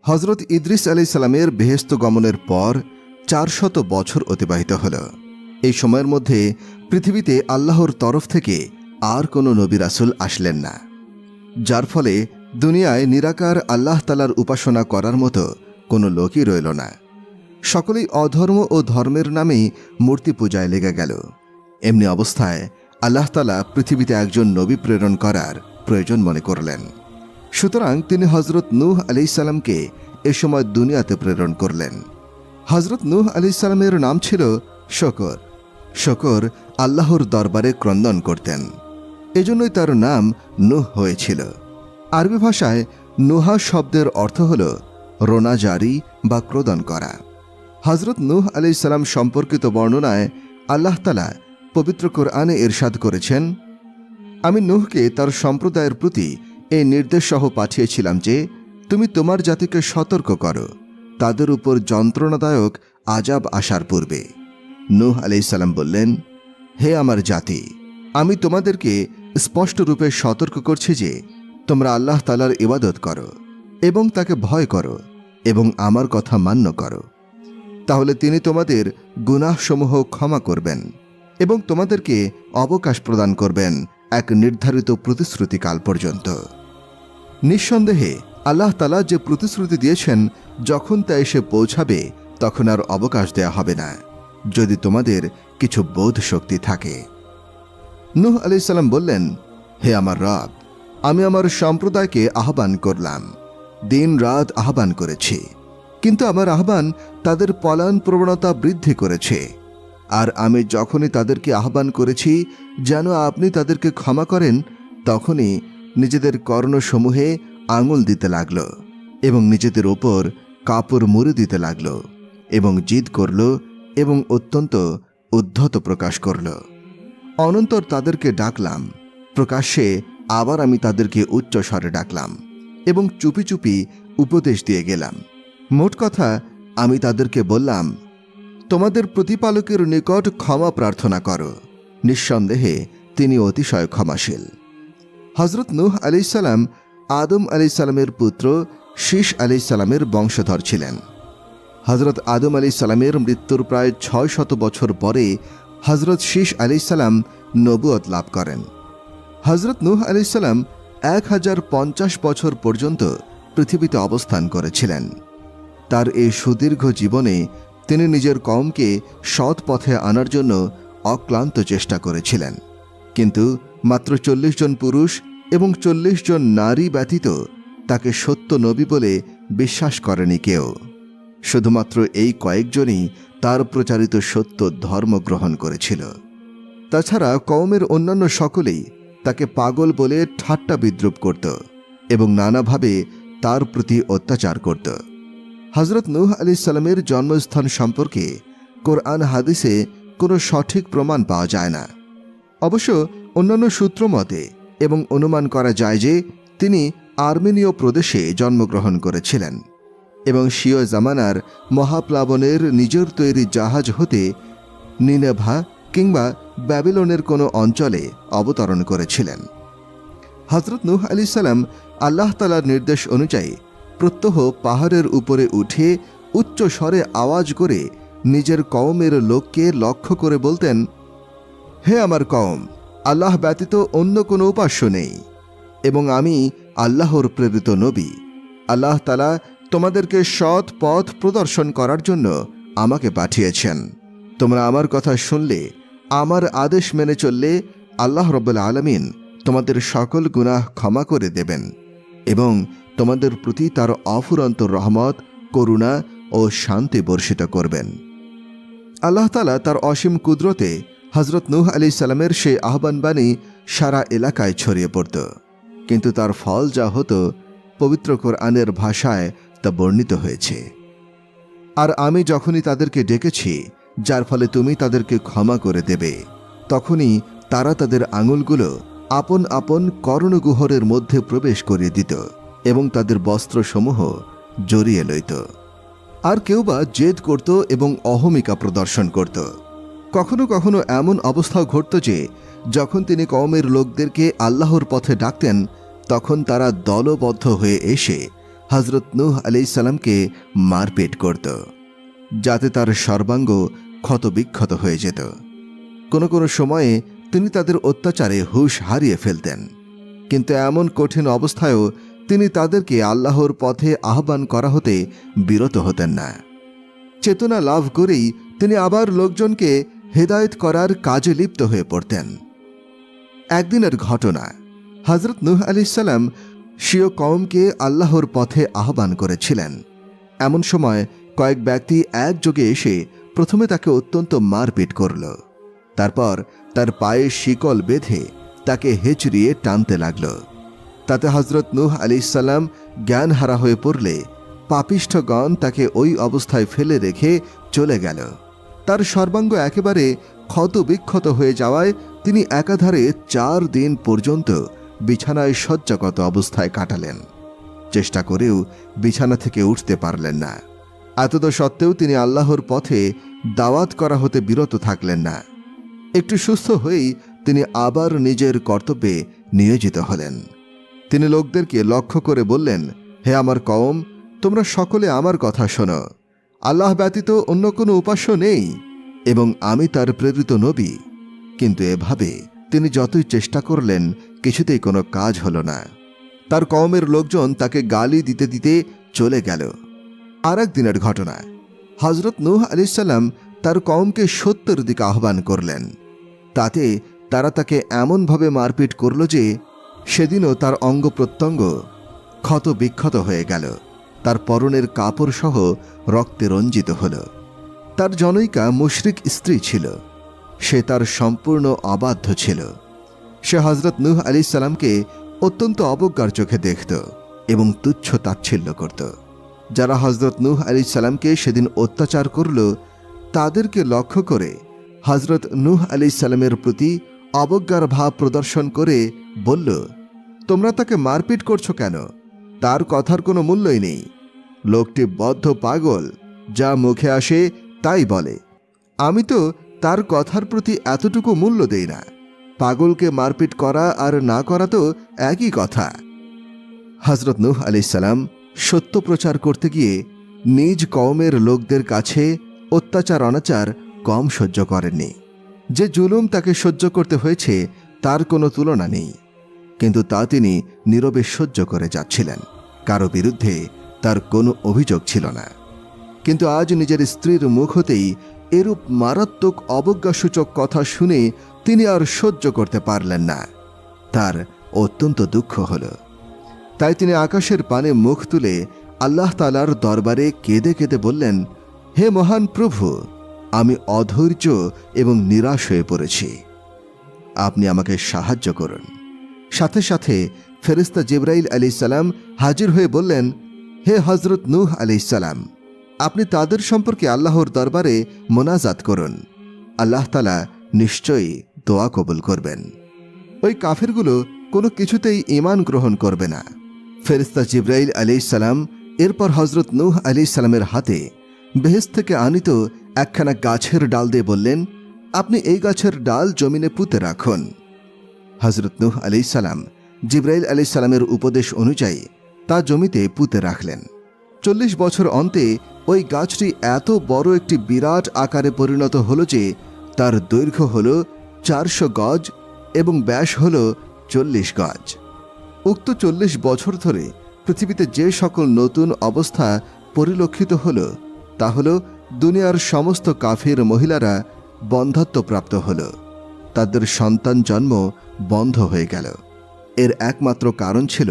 হজরত ইদ্রিস আলাইহিস সালামের বেহেশত গমনের পর 400 বছর অতিবাহিত হল। এই সময়ের মধ্যে পৃথিবীতে আল্লাহর তরফ থেকে আর কোনো নবী রাসূল আসলেন না, যার ফলে দুনিয়ায় নিরাকার আল্লাহ তাআলার উপাসনা করার মতো কোনো লোকই রইল না। সকলেই অধর্ম ও ধর্মের নামেই মূর্তি পূজায় লেগে গেল। এমনি অবস্থায় আল্লাহ তাআলা পৃথিবীতে একজন নবী প্রেরণ করার প্রয়োজন মনে করলেন। সুতরাং তিনি হজরত নূহ আলাইহিস সালামকে এ সময় দুনিয়াতে প্রেরণ করলেন। হজরত নূহ আলাইহিস সালামের নাম ছিল শকর। শকর আল্লাহর দরবারে ক্রন্দন করতেন, এজন্যই তার নাম নূহ হয়েছিল। আরবি ভাষায় নুহা শব্দের অর্থ হল রোনা জারি বা ক্রোদন করা। হজরত নূহ আলাইহিস সালাম সম্পর্কিত বর্ণনায় আল্লাহ তাআলা পবিত্র কোরআনে ইরশাদ করেছেন, আমি নূহকে তার সম্প্রদায়ের প্রতি এই নির্দেশ সহ পাঠিয়েছিলাম যে তুমি তোমার জাতিকে সতর্ক করো তাদের উপর যন্ত্রণাদায়ক আযাব আসার পূর্বে। নূহ আলাইহিস সালাম বললেন, হে আমার জাতি, আমি তোমাদেরকে স্পষ্ট রূপে সতর্ক করছি যে তোমরা আল্লাহ তাআলার ইবাদত করো এবং তাকে ভয় করো এবং আমার কথা মান্য করো, তাহলে তিনি তোমাদের গুনাহসমূহ ক্ষমা করবেন এবং তোমাদেরকে অবকাশ প্রদান করবেন এক নির্ধারিত প্রতিশ্রুতিকাল পর্যন্ত। নিঃসন্দেহে আল্লাহ তাআলা যে প্রতিশ্রুতি দিয়েছেন, যখন তা এসে পৌঁছাবে তখন আর অবকাশ দেয়া হবে না, যদি তোমাদের কিছু বোধ শক্তি থাকে। নূহ আলাইহিস সালাম বললেন, হে আমার রব, আমি আমার সম্প্রদায়কে আহ্বান করলাম, দিন রাত আহ্বান করেছি, কিন্তু আমার আহ্বান তাদের পলায়ন প্রবণতা বৃদ্ধি করেছে। আর আমি যখনই তাদেরকে আহ্বান করেছি যেন আপনি তাদেরকে ক্ষমা করেন, তখনই নিজেদের কর্ণসমূহে আঙুল দিতে লাগল এবং নিজেদের ওপর কাপড় মুড়ে দিতে লাগল এবং জিদ করল এবং অত্যন্ত উদ্ধত প্রকাশ করল। অনন্তর তাদেরকে ডাকলাম, প্রকাশ্যে আবার আমি তাদেরকে উচ্চ স্বরে ডাকলাম এবং চুপি চুপি উপদেশ দিয়ে গেলাম। মোট কথা, আমি তাদেরকে বললাম, তোমাদের প্রতিপালকের নিকট ক্ষমা প্রার্থনা করো, নিঃসন্দেহে তিনি অতিশয় ক্ষমাশীল। হজরত নূহ আলাইহিস সালাম আদম আলাইহিস সালামের পুত্র শীশ আলাইহিস সালামের বংশধর ছিলেন। হজরত আদম আলাইহিস সালামের মৃত্যুর প্রায় 600 বছর পরে হজরত শীশ আলাইহিস সালাম নবুয়ত লাভ করেন। হজরত নূহ আলাইহিস সালাম 1050 বছর পর্যন্ত পৃথিবীতে অবস্থান করেছিলেন। তার এই সুদীর্ঘ জীবনে তিনি নিজের কওমকে সৎ পথে আনার জন্য অক্লান্ত চেষ্টা করেছিলেন, কিন্তু মাত্র 40 জন পুরুষ এবং 40 জন নারী ব্যতীত তাকে সত্য নবী বলে বিশ্বাস করেনি কেউ। শুধুমাত্র এই কয়েকজনই তার প্রচারিত সত্য ধর্ম গ্রহণ করেছিল। তাছাড়া কওমের অন্যান্য সকলেই তাকে পাগল বলে ঠাট্টা বিদ্রুপ করত এবং নানাভাবে তার প্রতি অত্যাচার করত। হজরত নূহ আলাইহিস সালামের জন্মস্থান সম্পর্কে কোরআন হাদিসে কোনো সঠিক প্রমাণ পাওয়া যায় না। অবশ্য অন্যান্য সূত্র মতে এবং অনুমান করা যায় যে তিনি আর্মেনীয় প্রদেশে জন্মগ্রহণ করেছিলেন এবং স্বীয় জামানার মহাপ্লাবনের নিজের তৈরি জাহাজ হতে নিনেভা কিংবা ব্যাবিলনের কোনো অঞ্চলে অবতরণ করেছিলেন। হজরত নূহ আলাইহিস সালাম আল্লাহ তাআলার নির্দেশ অনুযায়ী প্রত্যহ পাহাড়ের উপরে উঠে উচ্চ স্বরে আওয়াজ করে নিজের কওমের লোককে লক্ষ্য করে বলতেন, হে আমার কওম, আল্লাহ ব্যতীত অন্য কোনো উপাস্য নেই এবং আমি আল্লাহর প্রেরিত নবী। আল্লাহ তাআলা তোমাদেরকে সৎ পথ প্রদর্শন করার জন্য আমাকে পাঠিয়েছেন। তোমরা আমার কথা শুনলে, আমার আদেশ মেনে চললে আল্লাহ রাব্বুল আলামিন তোমাদের সকল গুনাহ ক্ষমা করে দেবেন এবং তোমাদের প্রতি তার অফুরন্ত রহমত, করুণা ও শান্তি বর্ষিত করবেন। আল্লাহ তাআলা তার অসীম কুদরতে হজরত নূহ আলাইহিস সালামের সেই আহ্বানবাণী সারা এলাকায় ছড়িয়ে পড়ত, কিন্তু তার ফল যা হতো পবিত্র কোরআনের ভাষায় তা বর্ণিত হয়েছে। আর আমি যখনই তাদেরকে ডেকেছি যার ফলে তুমি তাদেরকে ক্ষমা করে দেবে, তখনই তারা তাদের আঙুলগুলো আপন আপন কর্ণগুহরের মধ্যে প্রবেশ করিয়ে দিত এবং তাদের বস্ত্রসমূহ জড়িয়ে লইত। আর কেউ বা জেদ করত এবং অহমিকা প্রদর্শন করত। কখনো কখনো এমন অবস্থাও ঘটত যে যখন তিনি কওমের লোকদেরকে আল্লাহর পথে ডাকতেন, তখন তারা দলবদ্ধ হয়ে এসে হজরত নূহ আলাইহিসসালামকে মারপিট করত, যাতে তার সর্বাঙ্গ ক্ষতবিক্ষত হয়ে যেত। কোনো কোনো সময়ে তিনি তাদের অত্যাচারে হুঁশ হারিয়ে ফেলতেন, কিন্তু এমন কঠিন অবস্থায়ও তিনি তাদেরকে আল্লাহর পথে আহ্বান করা হতে বিরত হতেন না। চেতনা লাভ করেই তিনি আবার লোকজনকে হেদায়েত করার কাজে লিপ্ত হয়ে পড়তেন। একদিনের ঘটনা, হজরত নূহ আলাইহিসসালাম স্বীয় কওমকে আল্লাহর পথে আহ্বান করেছিলেন। এমন সময় কয়েক ব্যক্তি একযোগে এসে প্রথমে তাকে অত্যন্ত মারপিট করল। তারপর তার পায়ে শিকল বেঁধে তাকে হেঁচড়িয়ে টানতে লাগল। তাতে হজরত নূহ আলাইহিসসালাম জ্ঞান হারা হয়ে পড়লে পাপিষ্ঠগণ তাকে ওই অবস্থায় ফেলে রেখে চলে গেল। তার সর্বাঙ্গ একেবারে ক্ষতবিক্ষত হয়ে যাওয়ায় তিনি একাধারে 4 দিন পর্যন্ত বিছানায় শয্যাগত অবস্থায় কাটালেন। চেষ্টা করেও বিছানা থেকে উঠতে পারলেন না। এতদ সত্ত্বেও তিনি আল্লাহর পথে দাওয়াত করা হতে বিরত থাকলেন না। একটু সুস্থ হয়েই তিনি আবার নিজের কর্তব্যে নিয়োজিত হলেন। তিনি লোকদেরকে লক্ষ্য করে বললেন, হে আমার কওম, তোমরা সকলে আমার কথা শোনো। আল্লাহ ব্যতীত অন্য কোনো উপাস্য নেই এবং আমি তার প্রেরিত নবী। কিন্তু এভাবে তিনি যতই চেষ্টা করলেন কিছুতেই কোনো কাজ হল না। তার কওমের লোকজন তাকে গালি দিতে দিতে চলে গেল। আর এক দিনের ঘটনা, হজরত নূহ আলাইহিসসালাম তার কওমকে সত্যের দিকে আহ্বান করলেন। তাতে তারা তাকে এমনভাবে মারপিট করল যে সেদিনও তার অঙ্গ প্রত্যঙ্গ ক্ষত বিক্ষত হয়ে গেল। তার পরনের কাপড় সহ রক্তে রঞ্জিত হল। তার জনৈকা মুশরিক স্ত্রী ছিল। সে তার সম্পূর্ণ অবাধ্য ছিল। সে হজরত নূহ আলাইহিসসালামকে অত্যন্ত অবজ্ঞার চোখে দেখত এবং তুচ্ছ তাচ্ছিল্য করত। যারা হজরত নূহ আলাইহিসসালামকে সেদিন অত্যাচার করল, তাদেরকে লক্ষ্য করে হজরত নূহ আলাইহিসসালামের প্রতি অবজ্ঞার ভাব প্রদর্শন করে বলল, তোমরা তাকে মারপিট করছো কেন? তার কথার কোনো মূল্যই নেই। লোকটি বদ্ধ পাগল, যা মুখে আসে তাই বলে। আমি তো তার কথার প্রতি এতটুকু মূল্য দেই না। পাগলকে মারপিট করা আর না করা তো একই কথা। হজরত নূহ আলাইহিসসালাম সত্য প্রচার করতে গিয়ে নিজ কওমের লোকদের কাছে অত্যাচার অনাচার কম সহ্য করেননি। যে জুলুম তাকে সহ্য করতে হয়েছে তার কোনো তুলনা নেই, কিন্তু তা তিনি নীরবে সহ্য করে যাচ্ছিলেন। কারো বিরুদ্ধে তার কোনো অভিযোগ ছিল না। কিন্তু আজ নিজের স্ত্রীর মুখ হতেই এরূপ মারাত্মক অবজ্ঞাসূচক কথা শুনে তিনি আর সহ্য করতে পারলেন না। তার অত্যন্ত দুঃখ হল। তাই তিনি আকাশের পানে মুখ তুলে আল্লাহ তাআলার দরবারে কেঁদে কেঁদে বললেন, হে মহান প্রভু, আমি অধৈর্য এবং নিরাশ হয়ে পড়েছি। আপনি আমাকে সাহায্য করুন। সাথে সাথে ফেরেশতা জিবরাইল আলাইহিসসালাম হাজির হয়ে বললেন, হে হজরত নূহ আলাইহিসসালাম, আপনি তাদের সম্পর্কে আল্লাহর দরবারে মোনাজাত করুন। আল্লাহ তাআলা নিশ্চয়ই দোয়া কবুল করবেন। ওই কাফেরগুলো কোনো কিছুতেই ঈমান গ্রহণ করবে না। ফেরেশতা জিবরাইল আলাইহিসসালাম এরপর হজরত নূহ আলাইহিসসালামের হাতে বেহেশত থেকে আনিত একখানা গাছের ডাল দিয়ে বললেন, আপনি এই গাছের ডাল জমিনে পুঁতে রাখুন। হজরত নূহ আলাইহিসসালাম জিবরাইল আলাইহিসসালামের উপদেশ অনুযায়ী তা জমিতে পুঁতে রাখলেন। 40 বছর অন্তে ওই গাছটি এত বড় একটি বিরাট আকারে পরিণত হল যে তার দৈর্ঘ্য হল 400 গজ এবং ব্যাস হল 40 গজ। উক্ত 40 বছর ধরে পৃথিবীতে যে সকল নতুন অবস্থা পরিলক্ষিত হল তা হল দুনিয়ার সমস্ত কাফির মহিলারা বন্ধ্যত্বপ্রাপ্ত হল। তাদের সন্তান জন্ম বন্ধ হয়ে গেল। এর একমাত্র কারণ ছিল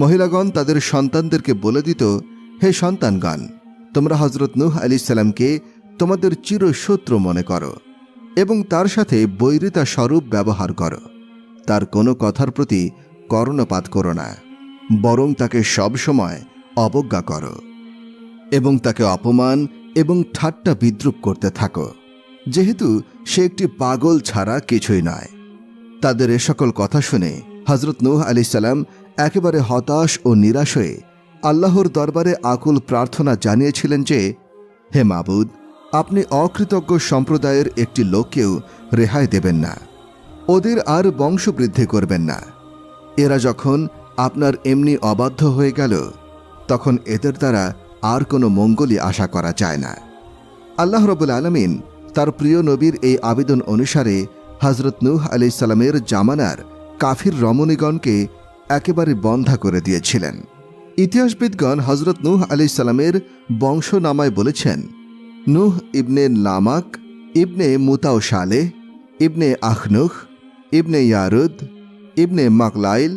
মহিলাগণ তাদের সন্তানদেরকে বলে দিত, হে সন্তানগণ, তোমরা হজরত নূহ আলাইহিসসালামকে তোমাদের চিরশত্রু মনে করো এবং তার সাথে বৈরিতা স্বরূপ ব্যবহার করো। তার কোনো কথার প্রতি কর্ণপাত করো না, বরং তাকে সবসময় অবজ্ঞা করো এবং তাকে অপমান এবং ঠাট্টা বিদ্রূপ করতে থাকো, যেহেতু সে একটি পাগল ছাড়া কিছুই নয়। তাদের এ সকল কথা শুনে হজরত নূহ আলাইহিসসালাম একেবারে হতাশ ও নিরাশ হয়ে আল্লাহর দরবারে আকুল প্রার্থনা জানিয়েছিলেন যে, হে মাবুদ, আপনি অকৃতজ্ঞ সম্প্রদায়ের একটি লোককেও রেহাই দেবেন না, ওদের আর বংশবৃদ্ধি করবেন না। এরা যখন আপনার এমনি অবাধ্য হয়ে গেল, তখন এদের দ্বারা আর কোনো মঙ্গলই আশা করা যায় না। আল্লাহ রাব্বুল আলামিন তার প্রিয় নবীর এই আবেদন অনুসারে হযরত নূহ আলাইহিস সালামের জামানার কাফির রমণীগণকে একেবারে বন্ধা করে দিয়েছিলেন। ইতিহাসবিদগণ হযরত নূহ আলাইহিস সালামের বংশনামায় বলেছেন, নূহ ইবনে লামাক, ইবনে মুতাও শালেহ, ইবনে আখনুখ, ইবনে ইয়ারুদ, ইবনে মাকলাইল,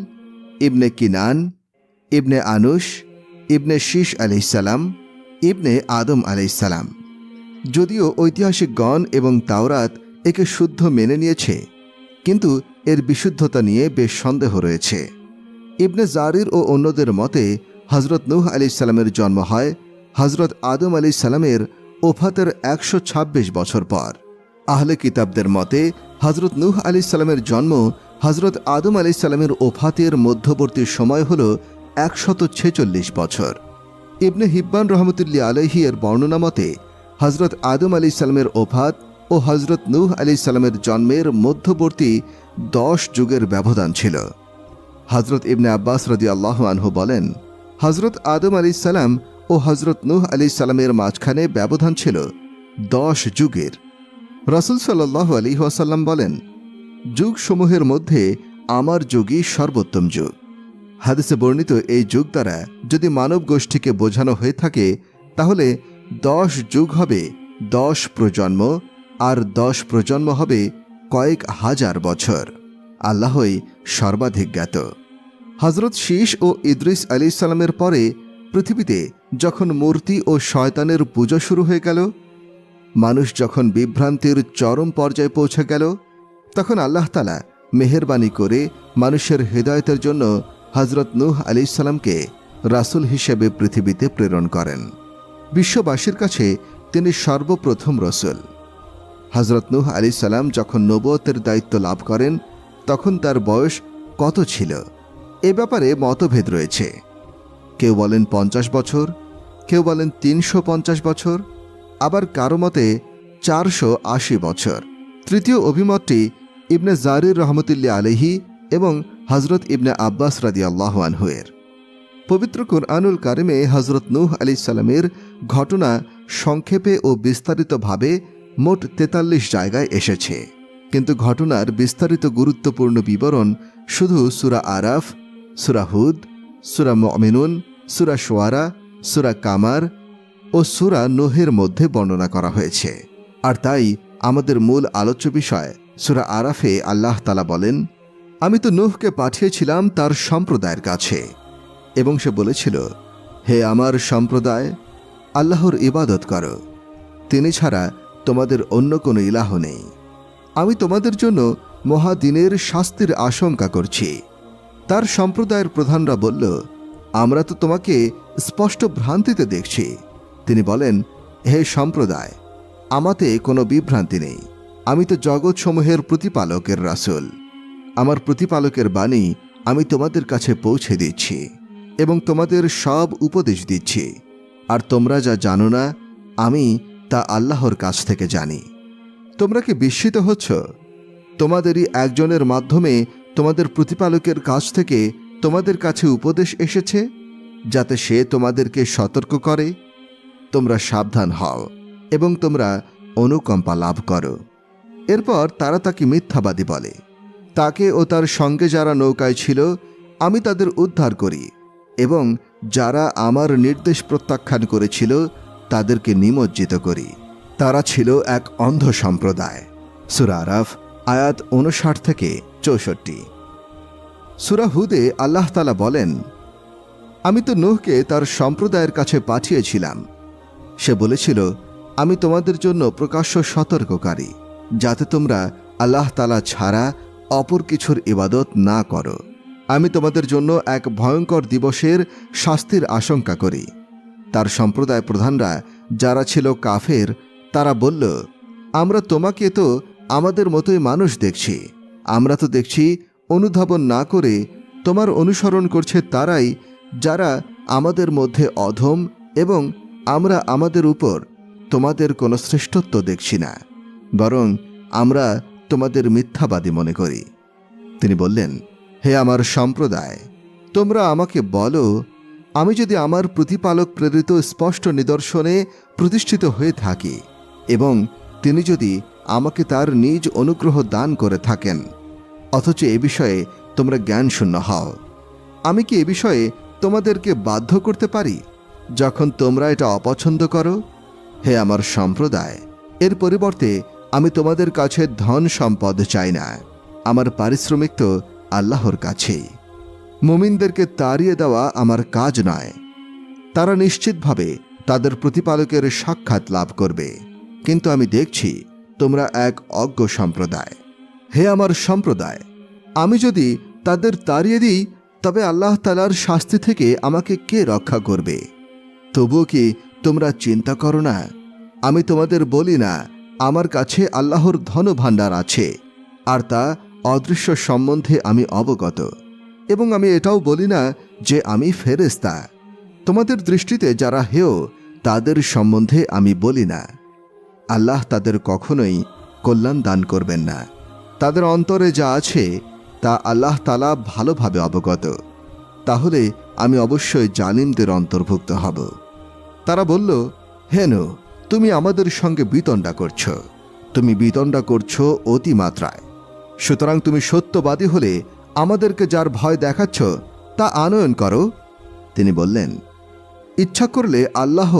ইবনে কিনান, ইবনে আনুশ, ইবনে শীশ আলাইহিস সালাম, ইবনে আদম আলাইহিস সালাম। যদিও ঐতিহাসিকগণ এবং তাওরাত একে শুদ্ধ মেনে নিয়েছে, কিন্তু এর বিশুদ্ধতা নিয়ে বেশ সন্দেহ রয়েছে। ইবনে জারির ও অন্যদের মতে হযরত নূহ আলাইহিস সালামের জন্ম হয় হযরত আদম আলাইহিস সালামের ওফাতের ১২৬ বছর পর। আহলে কিতাবদের মতে হযরত নূহ আলাইহিস সালামের জন্ম হযরত আদম আলাইহিস সালামের ওফাতের মধ্যবর্তী সময় হল ১৪৬ বছর। ইবনে হিব্বান রহমতুল্লাহ আলাইহি এর বর্ণনা মতে হযরত আদম আলাইহিস সালামের ওফাত ও হযরত নূহ আলাইহিস সালামের জন্মের মধ্যবর্তী ১০ যুগের ব্যবধান ছিল। হযরত ইবনে আব্বাস রাদিয়াল্লাহু আনহু বলেন, হযরত আদম আলাইহিস সালাম ও হযরত নূহ আলাইহিস সালামের মাঝখানে ব্যবধান ছিল ১০ যুগের। রাসূল সাল্লাল্লাহু আলাইহি ওয়াসাল্লাম বলেন, যুগসমূহের মধ্যে আমার যুগই সর্বোত্তম যুগ। হাদিসে বর্ণিত এই যুগ দ্বারা যদি মানব গোষ্ঠীকে বোঝানো হয়ে থাকে, তাহলে ১০ যুগ হবে ১০ প্রজন্ম, আর ১০ প্রজন্ম হবে কয়েক হাজার বছর। আল্লাহই সর্বাধিক জ্ঞাত। হযরত শীশ ও ইদ্রিস আলাইহিস সালামের পরে পৃথিবীতে যখন মূর্তি ও শয়তানের পুজো শুরু হয়ে গেল, মানুষ যখন বিভ্রান্তির চরম পর্যায়ে পৌঁছে গেল, তখন আল্লাহ তাআলা মেহেরবানি করে মানুষের হেদায়েতের জন্য হযরত নূহ আলাইহিস সালামকে রাসূল হিসেবে পৃথিবীতে প্রেরণ করেন। বিশ্ববাসীর কাছে তিনি সর্বপ্রথম রাসূল। হযরত নূহ আলাইহিস সালাম যখন নবুয়তের দায়িত্ব লাভ করেন, তখন তার বয়স কত ছিল এ ব্যাপারে মতভেদ রয়েছে। কেউ বলেন ৫০ বছর, কেউ বলেন ৩৫০ বছর, আবার কারো মতে ৪৮০ বছর। তৃতীয় অভিমতটি ইবনে জারির রহমতুল্লাহ আলাইহি এবং হযরত ইবনে আব্বাস রাদিয়াল্লাহু আনহু এর। পবিত্র কুরআনুল কারিমে হযরত নূহ আলাইহিস সালামের ঘটনা সংক্ষেপে ও বিস্তারিতভাবে মোট ৪৩ জায়গায় এসেছে, কিন্তু ঘটনার বিস্তারিত গুরুত্বপূর্ণ বিবরণ শুধু সূরা আরাফ, সূরা হুদ, সূরা মুমিনুন, সূরা শুআরা, সূরা কামার ও সূরা নূহের মধ্যে বর্ণনা করা হয়েছে। আর তাই আমাদের মূল আলোচ্য বিষয় সূরা আরাফে আল্লাহ তাআলা বলেন, আমি তো নূহকে পাঠিয়েছিলাম তার সম্প্রদায়ের কাছে, এবং সে বলেছিল, হে আমার সম্প্রদায়, আল্লাহর ইবাদত করো, তিনি ছাড়া তোমাদের অন্য কোনো ইলাহ নেই। আমি তোমাদের জন্য মহাদিনের শাস্তির আশঙ্কা করছি। তার সম্প্রদায়ের প্রধানরা বলল, আমরা তো তোমাকে স্পষ্ট ভ্রান্তিতে দেখছি। তিনি বলেন, হে সম্প্রদায়, আমাতে কোনো বিভ্রান্তি নেই। আমি তো জগৎসমূহের প্রতিপালকের রাসূল। আমার প্রতিপালকের বাণী আমি তোমাদের কাছে পৌঁছে দিচ্ছি এবং তোমাদের সব উপদেশ দিচ্ছি। আর তোমরা যা জানো না, আমি তা আল্লাহর কাছ থেকে জানি। তোমরা কি বিস্মিত হচ্ছ? তোমাদেরই একজনের মাধ্যমে তোমাদের প্রতিপালকের কাছ থেকে তোমাদের কাছে উপদেশ এসেছে, যাতে সে তোমাদেরকে সতর্ক করে। তোমরা সাবধান হও এবং তোমরা অনুকম্পা লাভ করো। এরপর তারা তাকে মিথ্যাবাদী বলে। তাকে ও তার সঙ্গে যারা নৌকায় ছিল আমি তাদের উদ্ধার করি, এবং যারা আমার নির্দেশ প্রত্যাখ্যান করেছিল তাদেরকে নিমজ্জিত করি। তারা ছিল এক অন্ধ সম্প্রদায়। সূরা আরাফ আয়াত ৫৯ থেকে ৬৪। সূরা হুদে আল্লাহ তাআলা বলেন, আমি তো নূহকে তার সম্প্রদায়ের কাছে পাঠিয়েছিলাম। সে বলেছিল, আমি তোমাদের জন্য প্রকাশ্য সতর্ককারী, যাতে তোমরা আল্লাহ তাআলা ছাড়া অপর কিছুর ইবাদত না করো। আমি তোমাদের জন্য এক ভয়ঙ্কর দিবসের শাস্তির আশঙ্কা করি। তার সম্প্রদায় প্রধানরা যারা ছিল কাফের, তারা বলল, আমরা তোমাকে তো আমাদের মতোই মানুষ দেখছি। আমরা তো দেখছি অনুধাবন না করে তোমার অনুসরণ করছে তারাই যারা আমাদের মধ্যে অধম, এবং আমরা আমাদের উপর তোমাদের কোনো শ্রেষ্ঠত্ব দেখছি না, বরং আমরা তোমাদের মিথ্যাবাদী মনে করি। তিনি বললেন, হে আমার সম্প্রদায়, তোমরা আমাকে বলো, আমি যদি আমার প্রতিপালক প্রেরিত স্পষ্ট নিদর্শনে প্রতিষ্ঠিত হয়ে থাকি এবং তিনি যদি আমাকে তার নিজ অনুগ্রহ দান করে থাকেন, অথচ এ বিষয়ে তোমরা জ্ঞানশূন্য হও, আমি কি এ বিষয়ে তোমাদেরকে বাধ্য করতে পারি যখন তোমরা এটা অপছন্দ করো? হে আমার সম্প্রদায়, এর পরিবর্তে আমি তোমাদের কাছে ধন সম্পদ চাই না। আমার পারিশ্রমিক তো আল্লাহর কাছেই। মুমিনদেরকে তাড়িয়ে দেওয়া আমার কাজ নয়। তারা নিশ্চিতভাবে তাদের প্রতিপালকের সাক্ষাৎ লাভ করবে, কিন্তু আমি দেখছি তোমরা এক অজ্ঞ সম্প্রদায়। হে আমার সম্প্রদায়, আমি যদি তাদের তাড়িয়ে দিই তবে আল্লাহ তাআলার শাস্তি থেকে আমাকে কে রক্ষা করবে? তবুও কি তোমরা চিন্তা করো না? আমি তোমাদের বলি না আমার কাছে আল্লাহর ধনভাণ্ডার আছে আর তা অদৃশ্য সম্বন্ধে আমি অবগত, এবং আমি এটাও বলি না যে আমি ফেরেশতা। তোমাদের দৃষ্টিতে যারা হেয় তাদের সম্বন্ধে আমি বলি না। আল্লাহ তাদের কখনোই কল্যাণ দান করবেন না। তাদের অন্তরে যা আছে তা আল্লাহ তাআলা ভালোভাবে অবগত। তাহলে আমি অবশ্যই জালিমদের অন্তর্ভুক্ত হব। তারা বলল, হে নূহ, তুমি আমাদের সঙ্গে বিতণ্ডা করছ। তুমি বিতণ্ডা করছ অতিমাত্রায়। সুতরাং তুমি সত্যবাদী হলে আমাদেরকে যার ভয় দেখাচ্ছ তা আনয়ন করো। তিনি বললেন, ইচ্ছা করলে আল্লাহ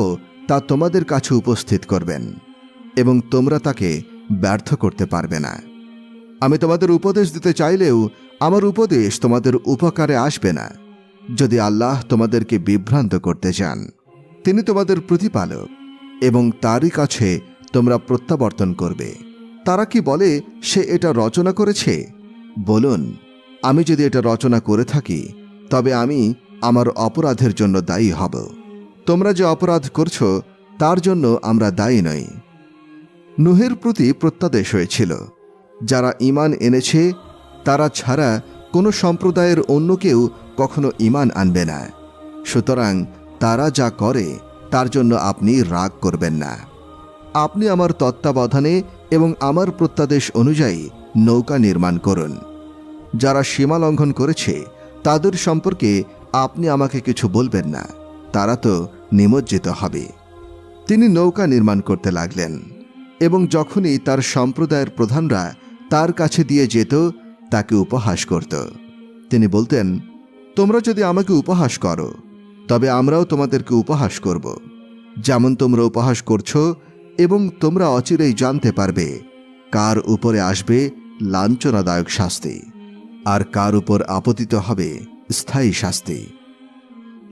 তা তোমাদের কাছে উপস্থিত করবেন এবং তোমরা তাকে ব্যর্থ করতে পারবে না। আমি তোমাদের উপদেশ দিতে চাইলেও আমার উপদেশ তোমাদের উপকারে আসবে না, যদি আল্লাহ তোমাদেরকে বিভ্রান্ত করতে চান। তিনি তোমাদের প্রতিপালক এবং তারই কাছে তোমরা প্রত্যাবর্তন করবে। তারা কি বলে সে এটা রচনা করেছে? বলুন, আমি যদি এটা রচনা করে থাকি তবে আমি আমার অপরাধের জন্য দায়ী হব। তোমরা যে অপরাধ করছো তার জন্য আমরা দায়ী নই। নূহের প্রতি প্রত্যাদেশ হয়েছিল, যারা ঈমান এনেছে তারা ছাড়া কোনো সম্প্রদায়ের অন্য কেউ কখনো ঈমান আনবে না। সুতরাং তারা যা করে তার জন্য আপনি রাগ করবেন না। আপনি আমার তত্ত্বাবধানে এবং আমার প্রত্যাদেশ অনুযায়ী নৌকা নির্মাণ করুন। যারা সীমা লঙ্ঘন করেছে তাদের সম্পর্কে আপনি আমাকে কিছু বলবেন না, তারা তো নিমজ্জিত হবে। তিনি নৌকা নির্মাণ করতে লাগলেন এবং যখনই তার সম্প্রদায়ের প্রধানরা তার কাছে দিয়ে যেত তাকে উপহাস করত। তিনি বলতেন, তোমরা যদি আমাকে উপহাস করো তবে আমরাও তোমাদেরকে উপহাস করব, যেমন তোমরা উপহাস করছো, এবং তোমরা অচিরেই জানতে পারবে কার উপরে আসবে লাঞ্ছনাদায়ক শাস্তি আর কার উপর আপতিত হবে স্থায়ী শাস্তি।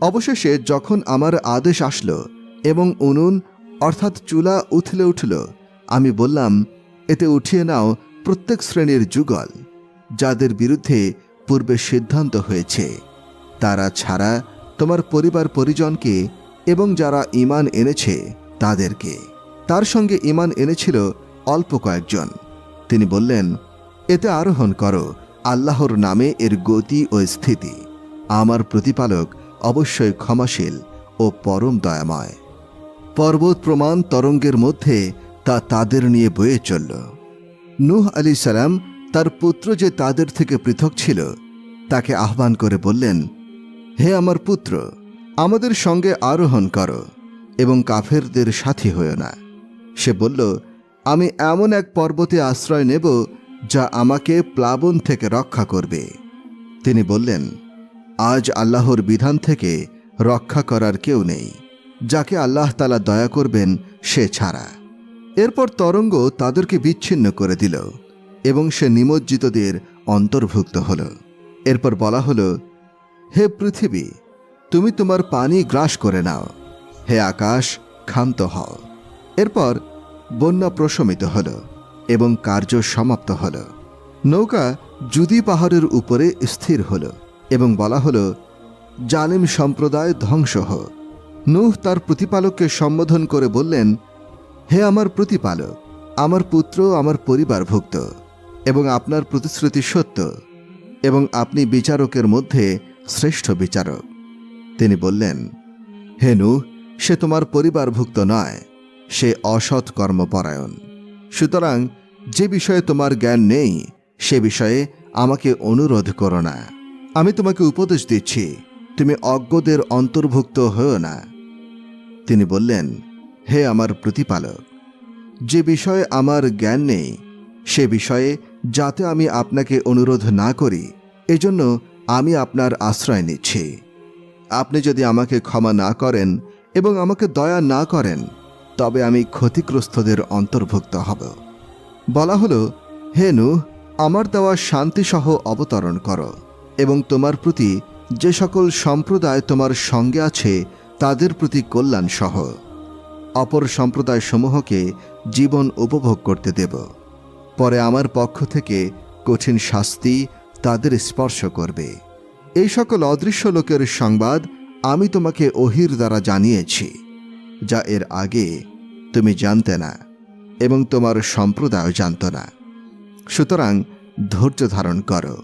অবশেষে যখন আমার আদেশ আসলো এবং উনুন অর্থাৎ চুলা উথলে উঠল, আমি বললাম, এতে উঠিয়ে নাও প্রত্যেক শ্রেণীর যুগল যাদের বিরুদ্ধে পূর্বে সিদ্ধান্ত হয়েছে, তারা ছাড়া তোমার পরিবার পরিজনকে এবং যারা ঈমান এনেছে তাদেরকে। তার সঙ্গে ঈমান এনেছিল অল্প কয়েকজন। তিনি বললেন, এতে আরোহণ করো আল্লাহর নামে এর গতি ও স্থিতি। আমার প্রতিপালক অবশ্যই ক্ষমাশীল ও পরম দয়াময়। পর্বত প্রমাণ তরঙ্গের মধ্যে তা তাদের নিয়ে বয়ে চলল। নূহ আলাইহিস সালাম তার পুত্র যে তাদের থেকে পৃথক ছিল তাকে আহ্বান করে বললেন, হে আমার পুত্র, আমাদের সঙ্গে আরোহণ করো এবং কাফেরদের সাথী হয়েও না। সে বলল, আমি এমন এক পর্বতে আশ্রয় নেব যা আমাকে প্লাবন থেকে রক্ষা করবে। তিনি বললেন, আজ আল্লাহর বিধান থেকে রক্ষা করার কেউ নেই, যাকে আল্লাহ তাআলা দয়া করবেন সে ছাড়া। এরপর তরঙ্গ তাদেরকে বিচ্ছিন্ন করে দিল এবং সে নিমজ্জিতদের অন্তর্ভুক্ত হল। এরপর বলা হলো, হে পৃথিবী, তুমি তোমার পানি গ্রাস করে নাও। হে আকাশ, ক্ষান্ত হও। এরপর বন্যা প্রশমিত হল এবং কার্য সমাপ্ত হল। নৌকা জুদি পাহাড়ের উপরে স্থির হল এবং বলা হল, জালিম সম্প্রদায় ধ্বংস হোক। নূহ তার প্রতিপালককে সম্বোধন করে বললেন, হে আমার প্রতিপালক, আমার পুত্র আমার পরিবারভুক্ত এবং আপনার প্রতিশ্রুতি সত্য এবং আপনি বিচারকের মধ্যে শ্রেষ্ঠ বিচারক। তিনি বললেন, হে নূহ, সে তোমার পরিবারভুক্ত নয়, সে অসৎ কর্মপরায়ণ। সুতরাং যে বিষয়ে তোমার জ্ঞান নেই সে বিষয়ে আমাকে অনুরোধ করো না। আমি তোমাকে উপদেশ দিচ্ছি, তুমি অজ্ঞদের অন্তর্ভুক্ত হও না। তিনি বললেন, হে আমার প্রতিপালক, যে বিষয়ে আমার জ্ঞান নেই সে বিষয়ে যাতে আমি আপনাকে অনুরোধ না করি, এজন্য আমি আপনার আশ্রয় নিচ্ছি। আপনি যদি আমাকে ক্ষমা না করেন এবং আমাকে দয়া না করেন, তবে আমি ক্ষতিগ্রস্তদের অন্তর্ভুক্ত হব। বলা হলো, হে নূহ, আমার দেওয়া শান্তিসহ অবতরণ করো এবং তোমার প্রতি যে সকল সম্প্রদায় তোমার সঙ্গে আছে তাদের প্রতি কল্যাণ সহ অপর সম্প্রদায়সমূহকে জীবন উপভোগ করতে দেব। পরে আমার পক্ষ থেকে কঠিন শাস্তি তাদের স্পর্শ করবে। এই সকল অদৃশ্য লোকের সংবাদ আমি তোমাকে ওহির দ্বারা জানিয়েছি, যা এর আগে তুমি জানতে না এবং তোমার সম্প্রদায় জানত না। সুতরাং ধৈর্য ধারণ করো।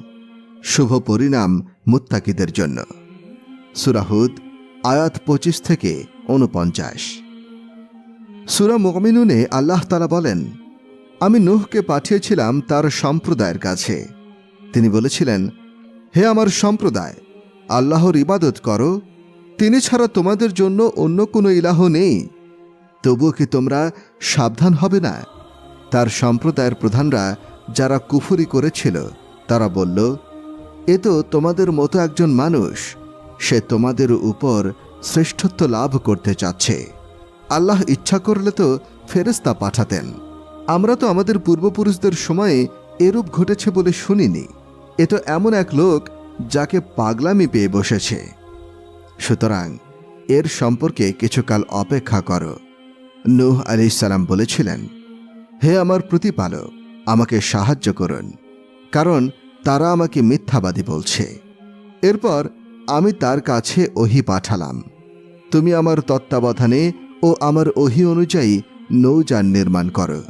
শুভ পরিণাম মুত্তাকিদের জন্য। সূরা হুদ আয়াত 25 থেকে 49। সূরা মুমিনুনে আল্লাহ তাআলা বলেন, আমি নূহকে পাঠিয়েছিলাম তার সম্প্রদায়ের কাছে। তিনি বলেছিলেন, হে আমার সম্প্রদায়, আল্লাহর ইবাদত করো, তিনি ছাড়া তোমাদের জন্য অন্য কোনো ইলাহ নেই। তবুও কি তোমরা সাবধান হবে না? তার সম্প্রদায়ের প্রধানরা যারা কুফরি করেছিল তারা বলল, এ তো তোমাদের মতো একজন মানুষ, সে তোমাদের উপর শ্রেষ্ঠত্ব লাভ করতে চাচ্ছে। আল্লাহ ইচ্ছা করলে তো ফেরেশতা পাঠাতেন। আমরা তো আমাদের পূর্বপুরুষদের সময়ে এরূপ ঘটেছে বলে শুনিনি। এ তো এমন এক লোক যাকে পাগলামি পেয়ে বসেছে। সুতরাং এর সম্পর্কে কিছুকাল অপেক্ষা করো। নূহ আলাইহিস সালাম বলেছিলেন, হে আমার প্রতিপালক, আমাকে সাহায্য করুন, কারণ তারা আমাকে মিথ্যাবাদী বলছে। এরপর আমি তার কাছে ওহী পাঠালাম, তুমি আমার তত্ত্বাবধানে ও আমার ওহী অনুযায়ী নৌযান নির্মাণ করো।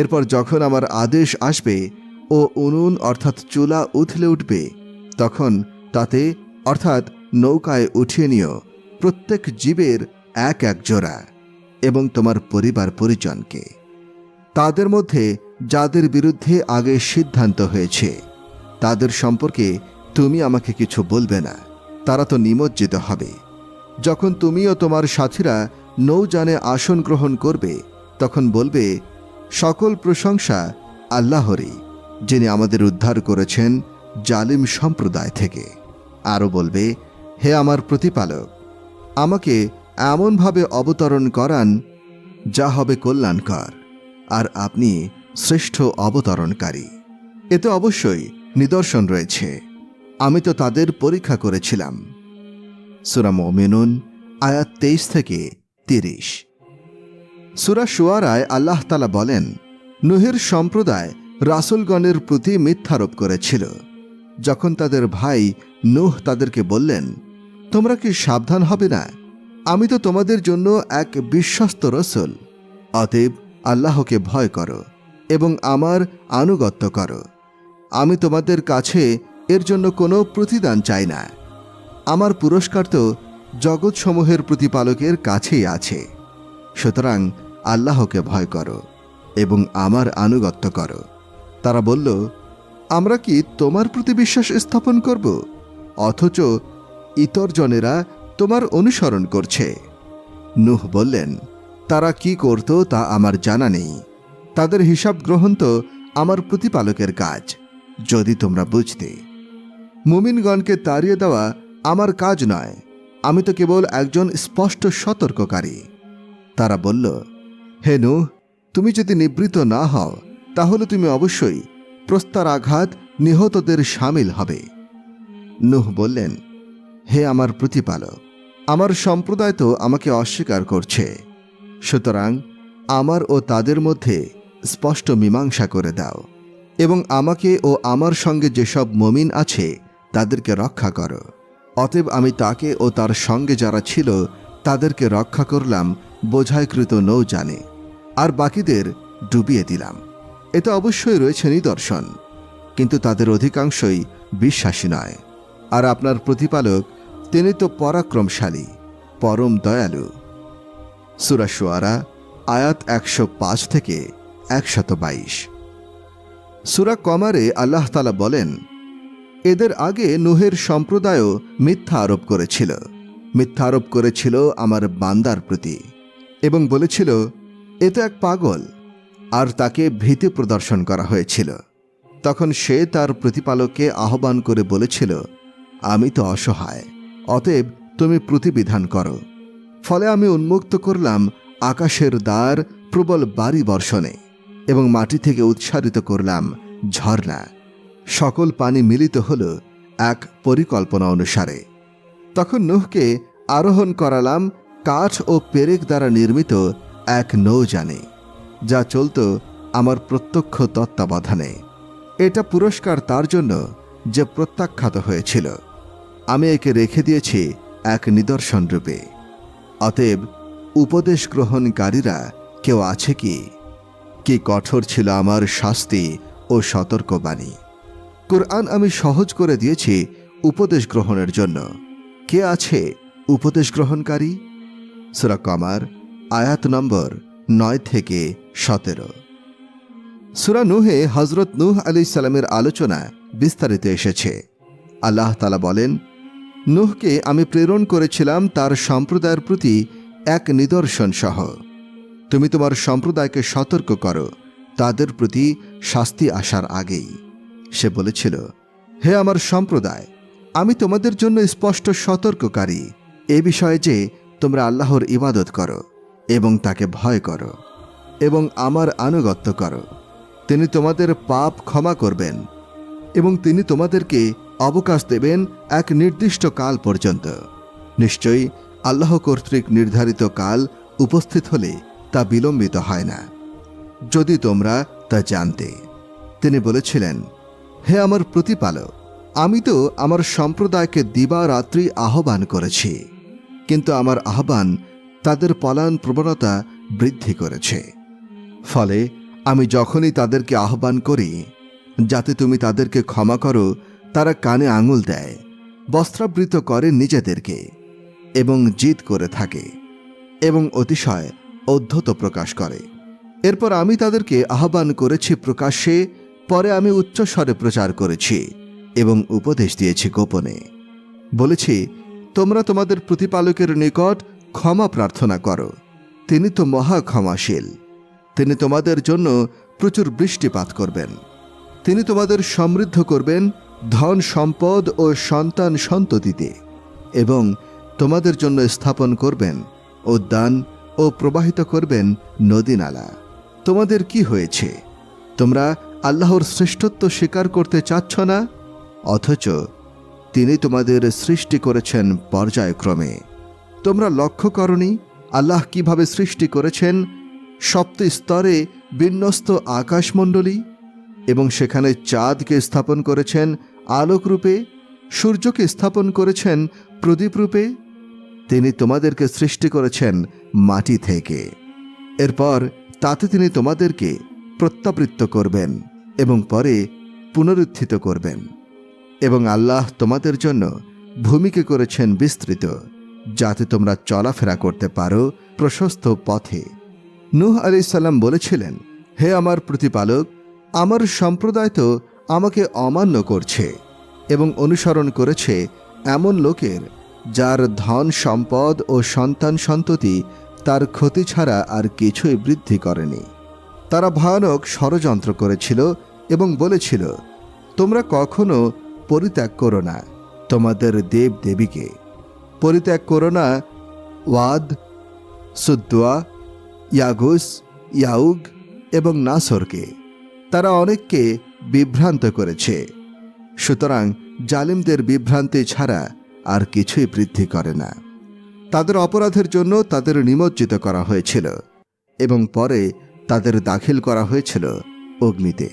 এরপর যখন আমার আদেশ আসবে ও উনুন অর্থাৎ চুলা উথলে উঠবে, তখন তাতে অর্থাৎ নৌকায় উঠিয়ে নিও প্রত্যেক জীবের এক এক জোড়া এবং তোমার পরিবার পরিজনকে। তাদের মধ্যে যাদের বিরুদ্ধে আগে সিদ্ধান্ত হয়েছে তাদের সম্পর্কে তুমি আমাকে কিছু বলবে না, তারা তো নিমজ্জিত হবে। যখন তুমি ও তোমার সাথীরা নৌযানে আসন গ্রহণ করবে, তখন বলবে, সকল প্রশংসা আল্লাহরই, যিনি আমাদের উদ্ধার করেছেন জালিম সম্প্রদায় থেকে। আরও বলবে, হে আমার প্রতিপালক, আমাকে এমনভাবে অবতরণ করান যা হবে কল্যাণকর, আর আপনি শ্রেষ্ঠ অবতরণকারী। এতে অবশ্যই নিদর্শন রয়েছে, আমি তো তাদের পরীক্ষা করেছিলাম। সূরা মুমিনুন আয়াত 23 থেকে 30। সূরা শুআরায় আল্লাহ তাআলা বলেন, নূহের সম্প্রদায় রাসূলগণের প্রতি মিথ্যারোপ করেছিল। যখন তাদের ভাই নূহ তাদেরকে বললেন, তোমরা কি সাবধান হবে না? আমি তো তোমাদের জন্য এক বিশ্বস্ত রাসূল। অতএব আল্লাহকে ভয় করো এবং আমার আনুগত্য করো। আমি তোমাদের কাছে এর জন্য কোনো প্রতিদান চাই না। আমার পুরস্কার তো জগৎসমূহের প্রতিপালকের কাছেই আছে। সুতরাং আল্লাহকে ভয় করো এবং আমার আনুগত্য করো। তারা বলল, আমরা কি তোমার প্রতি বিশ্বাস স্থাপন করব, অথচ ইতর জনেরা তোমার অনুসরণ করছে? নূহ বললেন, তারা কি করত তা আমার জানা নেই। তাদের হিসাব গ্রহণ তো আমার প্রতিপালকের কাজ, যদি তোমরা বুঝতে। মুমিনগণকে তাড়িয়ে দেওয়া আমার কাজ নয়, আমি তো কেবল একজন স্পষ্ট সতর্ককারী। তারা বলল, হে নূহ, তুমি যদি নিবৃত না হও তাহলে তুমি অবশ্যই প্রস্তরাঘাত নিহতদের শামিল হবে। নূহ বললেন, হে আমার প্রতিপালক, আমার সম্প্রদায় তো আমাকে অস্বীকার করছে। সুতরাং আমার ও তাদের মধ্যে স্পষ্ট মীমাংসা করে দাও এবং আমাকে ও আমার সঙ্গে যেসব মুমিন আছে তাদেরকে রক্ষা করো। অতএব আমি তাকে ও তার সঙ্গে যারা ছিল তাদেরকে রক্ষা করলাম বোঝাইকৃত নৌযানে, আর বাকিদের ডুবিয়ে দিলাম। এতে অবশ্যই রয়েছে নিদর্শন, কিন্তু তাদের অধিকাংশই বিশ্বাসী নয়। আর আপনার প্রতিপালক তিনি তো পরাক্রমশালী, পরম দয়ালু। সূরা শুআরা আয়াত 105 থেকে 122। সূরা কমারে আল্লাহ তাআলা বলেন, এদের আগে নূহের সম্প্রদায়ও মিথ্যা আরোপ করেছিল আমার বান্দার প্রতি এবং বলেছিল, এ তো এক পাগল, আর তাকে ভীতি প্রদর্শন করা হয়েছিল। তখন সে তার প্রতিপালককে আহ্বান করে বলেছিল, আমি তো অসহায়, অতএব তুমি প্রতিবিধান করো। ফলে আমি উন্মুক্ত করলাম আকাশের দ্বার প্রবল বারি বর্ষণে এবং মাটি থেকে উৎসারিত করলাম ঝর্ণা। সকল পানি মিলিত হল এক পরিকল্পনা অনুসারে। তখন নূহকে আরোহণ করালাম কাঠ ও পেরেক দ্বারা নির্মিত এক নৌযানে, যা চলত আমার প্রত্যক্ষ তত্ত্বাবধানে। এটা পুরস্কার তার জন্য যে প্রত্যাখ্যাত হয়েছিল। আমি একে রেখে দিয়েছি এক নিদর্শন রূপে। অতএব উপদেশ গ্রহণকারীরা কেউ আছে কি? কি কঠোর ছিল আমার শাস্তি ও সতর্কবাণী! কুরআন আমি সহজ করে দিয়েছি উপদেশ গ্রহণের জন্য। কে আছে উপদেশ গ্রহণকারী? সূরা কমার আয়াত নম্বর 9 থেকে 17। সূরা নূহে হযরত নূহ আলাইহিস সালামের আলোচনা বিস্তারিত এসেছে। আল্লাহ তাআলা বলেন, নূহকে আমি প্রেরণ করেছিলাম তার সম্প্রদায়ের প্রতি এক নিদর্শন সহ। তুমি তোমার সম্প্রদায়কে সতর্ক করো তাদের প্রতি শাস্তি আসার আগেই। সে বলেছিল, হে আমার সম্প্রদায়, আমি তোমাদের জন্য স্পষ্ট সতর্ককারী এ বিষয়ে যে তোমরা আল্লাহর ইবাদত করো এবং তাকে ভয় করো এবং আমার আনুগত্য করো। তিনি তোমাদের পাপ ক্ষমা করবেন এবং তিনি তোমাদেরকে অবকাশ দেবেন এক নির্দিষ্ট কাল পর্যন্ত। নিশ্চয়ই আল্লাহ কর্তৃক নির্ধারিত কাল উপস্থিত হলে তা বিলম্বিত হয় না, যদি তোমরা তা জানতে। তিনি বলেছিলেন, হে আমার প্রতিপালক, আমি তো আমার সম্প্রদায়কে দিবারাত্রি আহ্বান করেছি, কিন্তু আমার আহ্বান তাদের পলায়ন প্রবণতা বৃদ্ধি করেছে। ফলে আমি যখনই তাদেরকে আহ্বান করি যাতে তুমি তাদেরকে ক্ষমা করো, তারা কানে আঙুল দেয়, বস্ত্রাবৃত করে নিজেদেরকে এবং জিদ করে থাকে এবং অতিশয় অধ্যত প্রকাশ করে। এরপর আমি তাদেরকে আহ্বান করেছি প্রকাশ্যে, পরে আমি উচ্চস্বরে প্রচার করেছি এবং উপদেশ দিয়েছি গোপনে। বলেছি, তোমরা তোমাদের প্রতিপালকের নিকট ক্ষমা প্রার্থনা করো, তিনি তো মহা ক্ষমাশীল। তিনি তোমাদের জন্য প্রচুর বৃষ্টিপাত করবেন, তিনি তোমাদের সমৃদ্ধ করবেন ধন সম্পদ ও সন্তান সন্ততিতে, এবং তোমাদের জন্য স্থাপন করবেন উদ্যান ও প্রবাহিত করবেন নদী নালা। তোমাদের কি হয়েছে? তোমরা আল্লাহর শ্রেষ্ঠত্ব স্বীকার করতে চাচ্ছ না? অথচ তিনি তোমাদের সৃষ্টি করেছেন পর্যায়ক্রমে। তোমরা লক্ষ্য করনি আল্লাহ কিভাবে সৃষ্টি করেছেন সপ্ত স্তরে বিন্যস্ত আকাশমণ্ডলী, এবং সেখানে চাঁদকে স্থাপন করেছেন আলোকরূপে, সূর্যকে স্থাপন করেছেন প্রদীপরূপে। তিনি তোমাদেরকে সৃষ্টি করেছেন মাটি থেকে, এরপর তাতে তিনি তোমাদেরকে প্রত্যাবৃত্ত করবেন এবং পরে পুনরুত্থিত করবেন। এবং আল্লাহ তোমাদের জন্য ভূমিকে করেছেন বিস্তৃত, যাতে তোমরা চলাফেরা করতে পারো প্রশস্ত পথে। নূহ আলাইহিস সালাম বলেছিলেন, হে আমার প্রতিপালক, আমার সম্প্রদায় তো আমাকে অমান্য করছে এবং অনুসরণ করেছে এমন লোকের যার ধন সম্পদ ও সন্তান সন্ততি তার ক্ষতি ছাড়া আর কিছুই বৃদ্ধি করেনি। তারা ভয়ানক ষড়যন্ত্র করেছিল এবং বলেছিল, তোমরা কখনো পরিত্যাগ করো না তোমাদের দেব দেবীকে, পরিত্যাগ করো না ওয়াদ, সুদ্দুয়া, ইয়াগুস, ইয়াউগ এবং নাসরকে। তারা অনেককে বিভ্রান্ত করেছে, সুতরাং জালিমদের বিভ্রান্তি ছাড়া আর কিছুই বৃদ্ধি করে না। তাদের অপরাধের জন্য তাদের নিমজ্জিত করা হয়েছিল এবং পরে তাদের দাখিল করা হয়েছিল অগ্নিতে।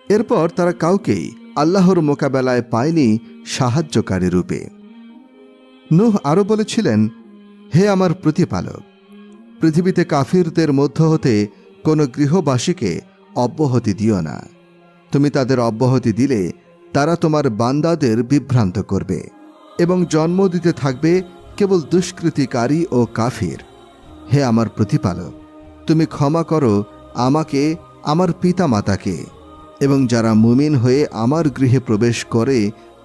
এরপর তারা কাউকেই আল্লাহর মোকাবেলায় পায়নি সাহায্যকারী রূপে। নূহ আরও বলেছিলেন, হে আমার প্রতিপালক, পৃথিবীতে কাফিরদের মধ্য হতে কোনো গৃহবাসীকে অব্যাহতি দিও না। তুমি তাদের অব্যাহতি দিলে তারা তোমার বান্দাদের বিভ্রান্ত করবে এবং জন্ম দিতে থাকবে কেবল দুষ্কৃতিকারী ও কাফির। হে আমার প্রতিপালক, তুমি ক্ষমা করো আমাকে, আমার পিতা মাতাকে এবং যারা মুমিন হয়ে আমার গৃহে প্রবেশ করে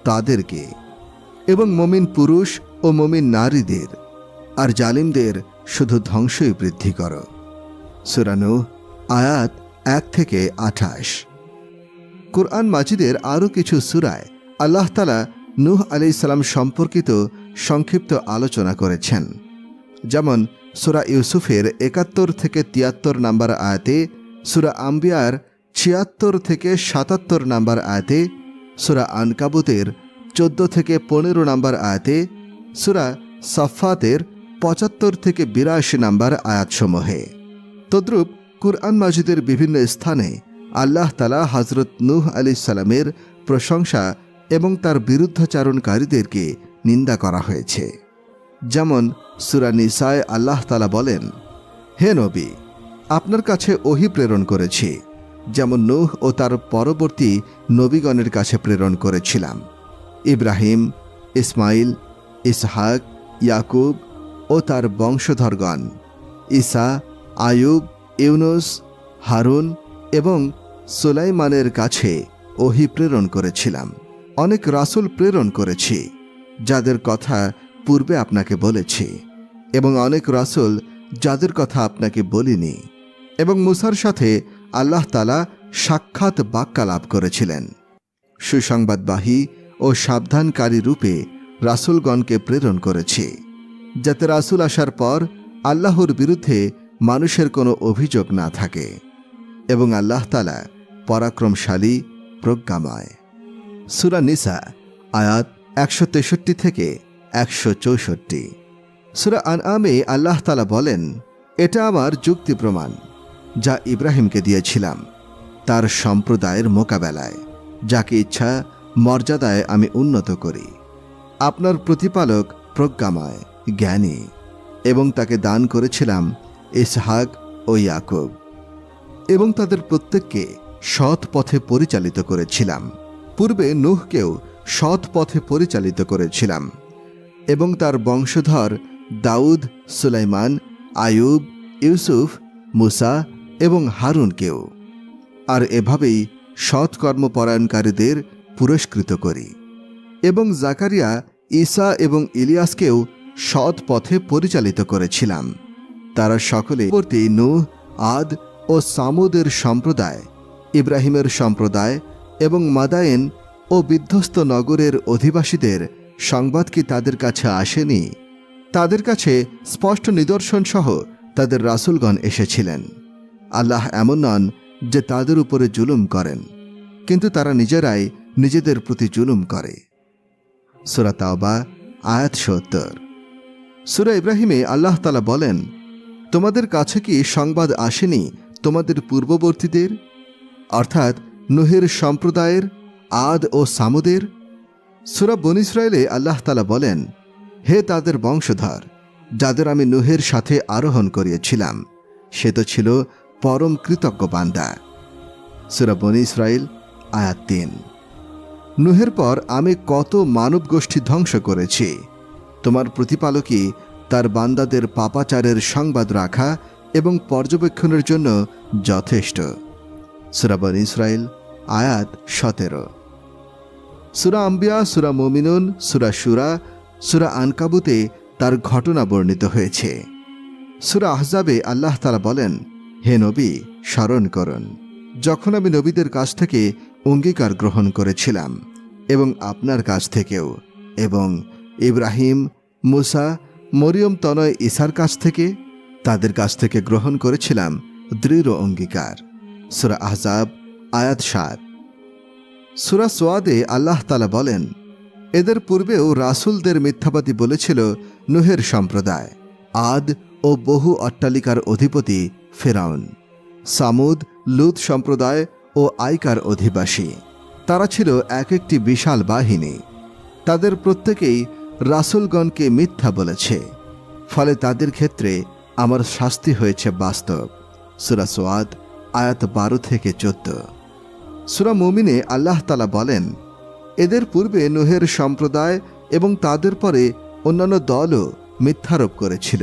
তাদেরকে, এবং মুমিন পুরুষ ও মুমিন নারীদের, আর জালিমদের শুধু ধ্বংসই বৃদ্ধি করো। সূরা নূহ আয়াত 1 থেকে 28। কুরআন মাজিদের আরও কিছু সূরায় আল্লাহ তাআলা নূহ আলাইহিস সালাম সম্পর্কিত সংক্ষিপ্ত আলোচনা করেছেন। যেমন সূরা ইউসুফের 71 থেকে 73 নম্বর আয়াতে, সূরা আম্বিয়ার 76 থেকে 77 নম্বর আয়াতে, সূরা আনকাবুতের 14 থেকে 15 নম্বর আয়াতে, সূরা সাফফাতের 75 থেকে 82 নম্বর আয়াতসমূহে। তদ্রূপ কুরআন মাজিদের বিভিন্ন স্থানে আল্লাহ তাআলা হযরত নূহ আলাইহিস সালামের প্রশংসা এবং তার বিরুদ্ধাচারণকারীদেরকে নিন্দা করা হয়েছে। যেমন সূরা নিসায় আল্লাহ তাআলা বলেন, হে নবী, আপনার কাছে ওহী প্রেরণ করেছি, যেমন নূহ ও তার পরবর্তী নবীগণের কাছে প্রেরণ করেছিলাম। ইব্রাহিম, ইসমাইল, ইসহাক, ইয়াকুব ও তার বংশধরগণ, ঈসা, আয়ুব, ইউনুস, হারুন এবং সুলাইমানের কাছে ওহী প্রেরণ করেছিলাম। অনেক রাসূল প্রেরণ করেছি, যাদের কথা পূর্বে আপনাকে বলেছি, এবং অনেক রাসূল যাদের কথা আপনাকে বলিনি। এবং মূসার সাথে আল্লাহ তাআলা সাক্ষাৎ বাক্যালাপ করেছিলেন। সুসংবাদবাহী ও সাবধানকারী রূপে রাসূলগণকে প্রেরণ করেছি, যাতে রাসূল আসার পর আল্লাহর বিরুদ্ধে মানুষের কোনো অভিযোগ না থাকে, এবং আল্লাহ তাআলা পরাক্রমশালী, প্রজ্ঞাময়। সূরা নিসা আয়াত 163 থেকে 164। সূরা আনআমে আল্লাহ তাআলা বলেন, এটা আমার যুক্তি প্রমাণ যা ইব্রাহিমকে দিয়েছিলাম তার সম্প্রদায়ের মোকাবেলায়, যাকে ইচ্ছা মর্যাদায় আমি উন্নত করি। আপনার প্রতিপালক প্রজ্ঞাময়, জ্ঞানী, এবং তাকে দান করেছিলাম ইসহাক ও ইয়াকুব, এবং তাদের প্রত্যেককে সৎ পথে পরিচালিত করেছিলাম। পূর্বে নূহকেও সৎ পথে পরিচালিত করেছিলাম, এবং তার বংশধর দাউদ, সুলাইমান, আয়ুব, ইউসুফ, মূসা এবং হারুনকেও। আর এভাবেই সৎকর্মপরায়ণকারীদের পুরস্কৃত করি। এবং জাকারিয়া, ঈসা এবং ইলিয়াসকেও সৎ পথে পরিচালিত করেছিলাম। তারা সকলে পূর্ববর্তী নূহ, আদ ও সামুদের সম্প্রদায়, ইব্রাহিমের সম্প্রদায় এবং মাদায়েন ও বিধ্বস্ত নগরের অধিবাসীদের সংবাদ কি তাদের কাছে আসেনি? তাদের কাছে স্পষ্ট নিদর্শন সহ তাদের রাসূলগণ এসেছিলেন। আল্লাহ এমন নন যে তাদের উপরে জুলুম করেন, কিন্তু তারা নিজেরাই নিজেদের প্রতি জুলুম করে। সূরা তাওবা আয়াত 70। সূরা ইব্রাহিমে আল্লাহ তাআলা বলেন, তোমাদের কাছে কি সংবাদ আসেনি তোমাদের পূর্ববর্তীদের, অর্থাৎ নূহের সম্প্রদায়ের, আদ ও সামুদের? সূরা বনী ইসরাঈলে আল্লাহ তাআলা বলেন, হে তাদের বংশধর, যাদের আমি নূহের সাথে আরোহণ করিয়েছিলাম, সে তো ছিল পরম কৃতজ্ঞ বান্দা। সূরা বনী ইসরাঈল আয়াত 3। নূহের পর আমি কত মানব গোষ্ঠী ধ্বংস করেছি। তোমার প্রতিপালকই তার বান্দাদের পাপাচারের সংবাদ রাখা এবং পর্যবেক্ষণের জন্য যথেষ্ট। সূরা বনী ইসরাঈল আয়াত 17। সূরা আম্বিয়া, সূরা মুমিনুন, সূরা শুরা, সূরা আনকাবুতে তার ঘটনা বর্ণিত হয়েছে। সূরা আহজাবে আল্লাহ তাআলা বলেন, হে নবী, স্মরণ করুন যখন আমি নবীদের কাছ থেকে অঙ্গীকার গ্রহণ করেছিলাম, এবং আপনার কাছ থেকেও, এবং ইব্রাহিম, মূসা, মরিয়ম তনয় ঈসার কাছ থেকে, তাদের কাছ থেকে গ্রহণ করেছিলাম দৃঢ় অঙ্গীকার। সূরা আহজাব আয়াত 7। সূরা সোয়াদে আল্লাহ তাআলা বলেন, এদের পূর্বেও রাসূলদের মিথ্যাবাদী বলেছিল নূহের সম্প্রদায়, আদ ও বহু অট্টালিকার অধিপতি ফিরআউন, সামুদ, লূত সম্প্রদায় ও আইকার অধিবাসী। তারা ছিল এক একটি বিশাল বাহিনী। তাদের প্রত্যেকেই রাসূলগণকে মিথ্যা বলেছে, ফলে তাদের ক্ষেত্রে আমার শাস্তি হয়েছে বাস্তব। সূরা সোয়াদ আয়াত 12 থেকে 14। সূরা মুমিনে আল্লাহ তাআলা বলেন, এদের পূর্বে নূহের সম্প্রদায় এবং তাদের পরে অন্যান্য দলও মিথ্যারোপ করেছিল।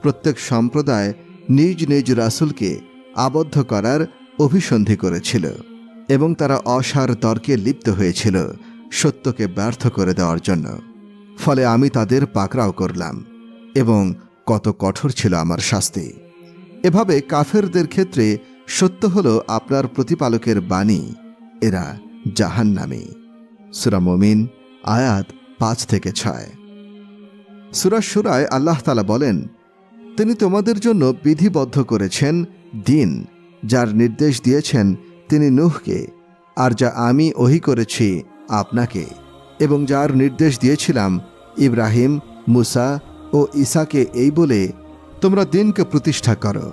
প্রত্যেক সম্প্রদায় নিজ নিজ রাসূলকে আবদ্ধ করার অভিসন্ধি করেছিল, এবং তারা অসার তর্কে লিপ্ত হয়েছিল, সত্যকে ব্যর্থ করে দেওয়ার জন্য। ফলে আমি তাদের পাকড়াও করলাম এবং কত কঠোর ছিল আমার শাস্তি। এভাবে কাফেরদের ক্ষেত্রে সত্য হল আপনার প্রতিপালকের বাণী, এরা জাহান্নামী। সূরা মুমিন আয়াত 5-6। সূরা শুরায় আল্লাহ তাআলা বলেন, তিনি তোমাদের জন্য বিধিবদ্ধ করেছেন দিন, যার নির্দেশ দিয়েছেন তিনি নূহকে, আর যা আমি ওহী করেছি আপনাকে, এবং যার নির্দেশ দিয়েছিলাম ইব্রাহিম, মুসা ও ঈসাকে, এই বলে তোমরা দিনকে প্রতিষ্ঠা করো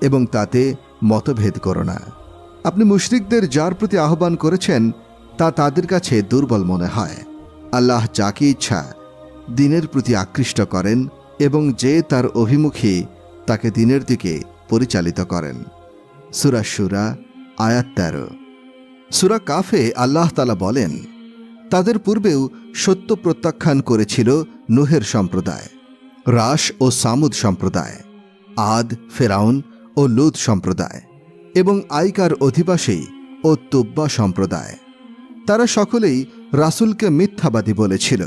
এবং তাতে মতভেদ করো না। আপনি মুশরিকদের যার প্রতি আহ্বান করেছেন তা তাদের কাছে দুর্বল মনে হয়। আল্লাহ যাকে ইচ্ছা দিনের প্রতি আকৃষ্ট করেন এবং যে তার অভিমুখী তাকে দিনের দিকে পরিচালিত করেন। সূরা শুরা আয়াত 13। সূরা কাফে আল্লাহ তাআলা বলেন, তাদের পূর্বেও সত্য প্রত্যাখ্যান করেছিল নূহের সম্প্রদায়, রাশ ও সামুদ সম্প্রদায়, আদ, ফেরাউন ও লূত সম্প্রদায় এবং আইকার অধিবাসী ও তুব্বা সম্প্রদায়। তারা সকলেই রাসূলকে মিথ্যাবাদী বলেছিল,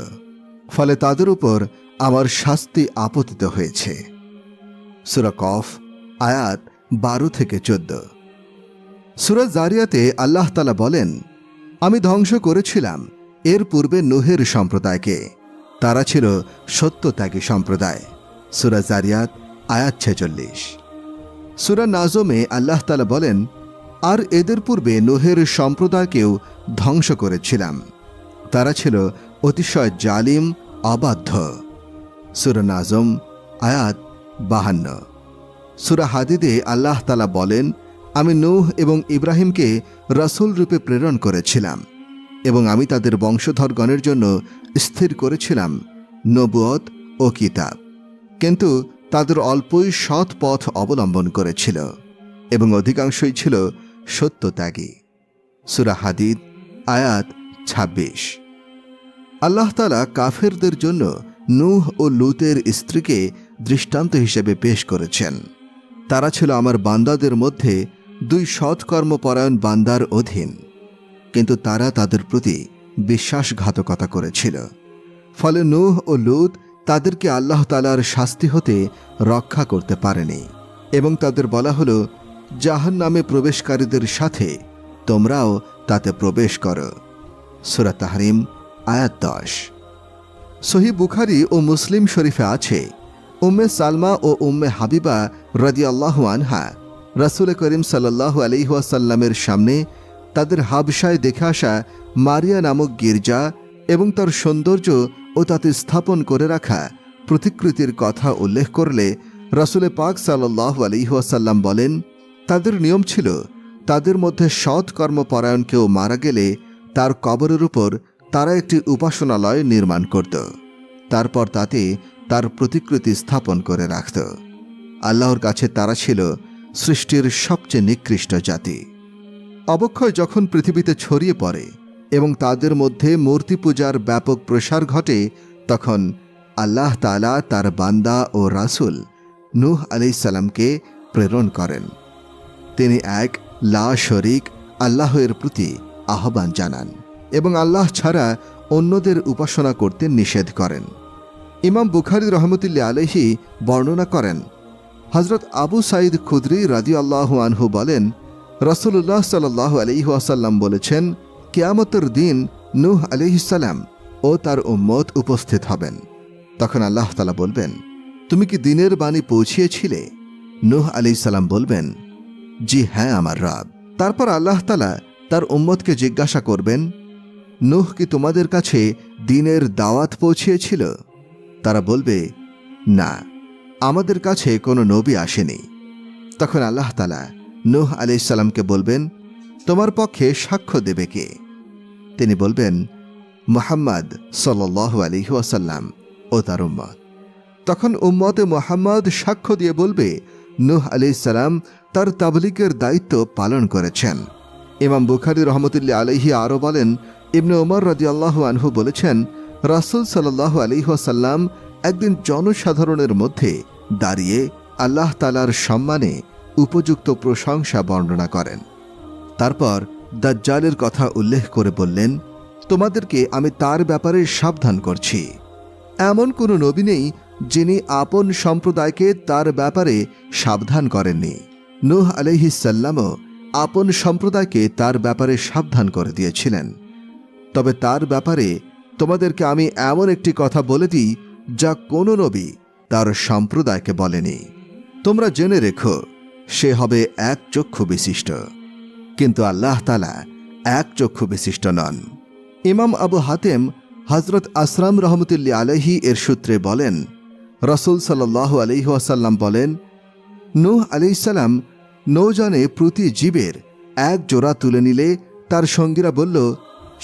ফলে তাদের উপর আমার শাস্তি আপতিত হয়েছে। সূরা কফ আয়াত 12-14। সূরা জারিয়াতে আল্লাহ তাআলা বলেন, আমি ধ্বংস করেছিলাম এর পূর্বে নূহের সম্প্রদায়কে, তারা ছিল সত্যত্যাগী সম্প্রদায়। সূরা জারিয়াত আয়াত 46। সূরা নাজমে আল্লাহ তাআলা বলেন, আর এদের পূর্বে নূহের সম্প্রদায়কেও ধ্বংস করেছিলাম, তারা ছিল অতিশয় জালিম, অবাধ্য। সূরা নাজম আয়াত 52। সূরা হাদিদে আল্লাহ তাআলা বলেন, আমি নূহ এবং ইব্রাহিমকে রাসূল রূপে প্রেরণ করেছিলাম এবং আমি তাদের বংশধরগণের জন্য স্থির করেছিলাম নবুয়ত ও কিতাব, কিন্তু তাদের অল্পই সৎ পথ অবলম্বন করেছিল এবং অধিকাংশই ছিল সত্যত্যাগী। সূরা হাদিদ আয়াত 26। আল্লাহ তাআলা কাফেরদের জন্য নূহ ও লূতের স্ত্রীকে দৃষ্টান্ত হিসেবে পেশ করেছেন। তারা ছিল আমার বান্দাদের মধ্যে দুই সৎকর্মপরায়ণ বান্দার অধীন, কিন্তু তারা তাদের প্রতি বিশ্বাসঘাতকতা করেছিল। ফলে নূহ ও লূত তাদেরকে আল্লাহ তাআলার শাস্তি হতে রক্ষা করতে পারেনি এবং তাদের বলা হলো, জাহান্নামে প্রবেশকারীদের সাথে তোমরাও তাতে প্রবেশ করো। সূরা তাহরিম আয়াত 10। সহিহ বুখারী ও মুসলিম শরীফে আছে, উম্মে সালমা ও উম্মে হাবিবা রাদিয়াল্লাহু আনহা রাসূল করিম সাল্লাল্লাহু আলাইহি ওয়াসাল্লামের সামনে তাদের হাবশায় দেখে আসা মারিয়া নামক গির্জা এবং তার সৌন্দর্য ও তাতে স্থাপন করে রাখা প্রতিকৃতির কথা উল্লেখ করলে রাসূল পাক সাল্লাল্লাহু আলাইহি ওয়াসাল্লাম বলেন, তাদের নিয়ম ছিল তাদের মধ্যে সৎ কর্মপরায়ণ কেউ মারা গেলে তার কবরের উপর তারা একটি উপাসনালয় নির্মাণ করত, তারপর তাতে তার প্রতিকৃতি স্থাপন করে রাখত। আল্লাহর কাছে তারা ছিল সৃষ্টির সবচেয়ে নিকৃষ্ট জাতি। অবক্ষয় যখন পৃথিবীতে ছড়িয়ে পড়ে এবং তাদের মধ্যে মূর্তি পূজার ব্যাপক প্রসার ঘটে, তখন আল্লাহ তাআলা তার বান্দা ও রাসূল নূহ আলাইহিস সালামকে প্রেরণ করেন। তিনি এক লা শরীক আল্লাহের প্রতি আহ্বান জানান এবং আল্লাহ ছাড়া অন্যদের উপাসনা করতে নিষেধ করেন। ইমাম বুখারী রহমতুল্লাহ আলাইহি বর্ণনা করেন, হযরত আবু সাঈদ খুদরি রাদিয়াল্লাহু আনহু বলেন, রাসূলুল্লাহ সাল্লাল্লাহু আলাইহি ওয়াসাল্লাম বলেছেন, কিয়ামতের দিন নূহ আলাইহিস সালাম ও তার উম্মত উপস্থিত হবেন। তখন আল্লাহ তাআলা বলবেন, তুমি কি দ্বীনের বাণী পৌঁছিয়েছিলে? নূহ আলাইহিস সালাম বলবেন, জি হ্যাঁ আমার রব। তারপর আল্লাহ তাআলা তার উম্মতকে জিজ্ঞাসা করবেন, নূহ কি তোমাদের কাছে দ্বীনের দাওয়াত পৌঁছিয়েছিল? তারা বলবে, না, আমাদের কাছে কোনো নবী আসেনি। তখন আল্লাহ তাআলা নূহ আলাইহিস সালামকে বলবেন, তোমার পক্ষে সাক্ষ্য দেবে কে? তিনি বলবেন, মুহাম্মদ সাল্লাল্লাহু আলাইহি ওয়াসাল্লাম ও তার উম্মত। তখন উম্মতে মুহাম্মদ সাক্ষ্য দিয়ে বলবে, নূহ আলাইহিস সালাম তার তাবলীগের দায়িত্ব পালন করেছেন। ইমাম বুখারী রহমতুল্লাহ আলাইহি আরও বলেন, ইবনে ওমর রাদিয়াল্লাহু আনহু বলেছেন, রাসূল সাল্লাল্লাহু আলাইহি ওয়াসাল্লাম একদিন জনসাধারণের মধ্যে দাঁড়িয়ে আল্লাহ তাআলার সম্মানে উপযুক্ত প্রশংসা বর্ণনা করেন। তারপর দাজ্জালের কথা উল্লেখ করে বললেন, তোমাদেরকে আমি তার ব্যাপারে সাবধান করছি। এমন কোনো নবী নেই যিনি আপন সম্প্রদায়কে তার ব্যাপারে সাবধান করেননি। নূহ আলাইহিস সালামও আপন সম্প্রদায়কে তার ব্যাপারে সাবধান করে দিয়েছিলেন। তবে তার ব্যাপারে তোমাদেরকে আমি এমন একটি কথা বলে দিই যা কোনো নবী তার সম্প্রদায়কে বলেনি। তোমরা জেনে রেখো, সে হবে এক চক্ষু বিশিষ্ট, কিন্তু আল্লাহ তাআলা এক চক্ষু বিশিষ্ট নন। ইমাম আবু হাতেম হযরত আসরাম রহমতুল্লাহ আলাইহি এর সূত্রে বলেন, রাসূল সাল্লাল্লাহু আলাইহি ওয়াসাল্লাম বলেন, নূহ আলাইহিস সালাম নৌযানে প্রতি জীবের এক জোড়া তুলে নিলে তার সঙ্গীরা বলল,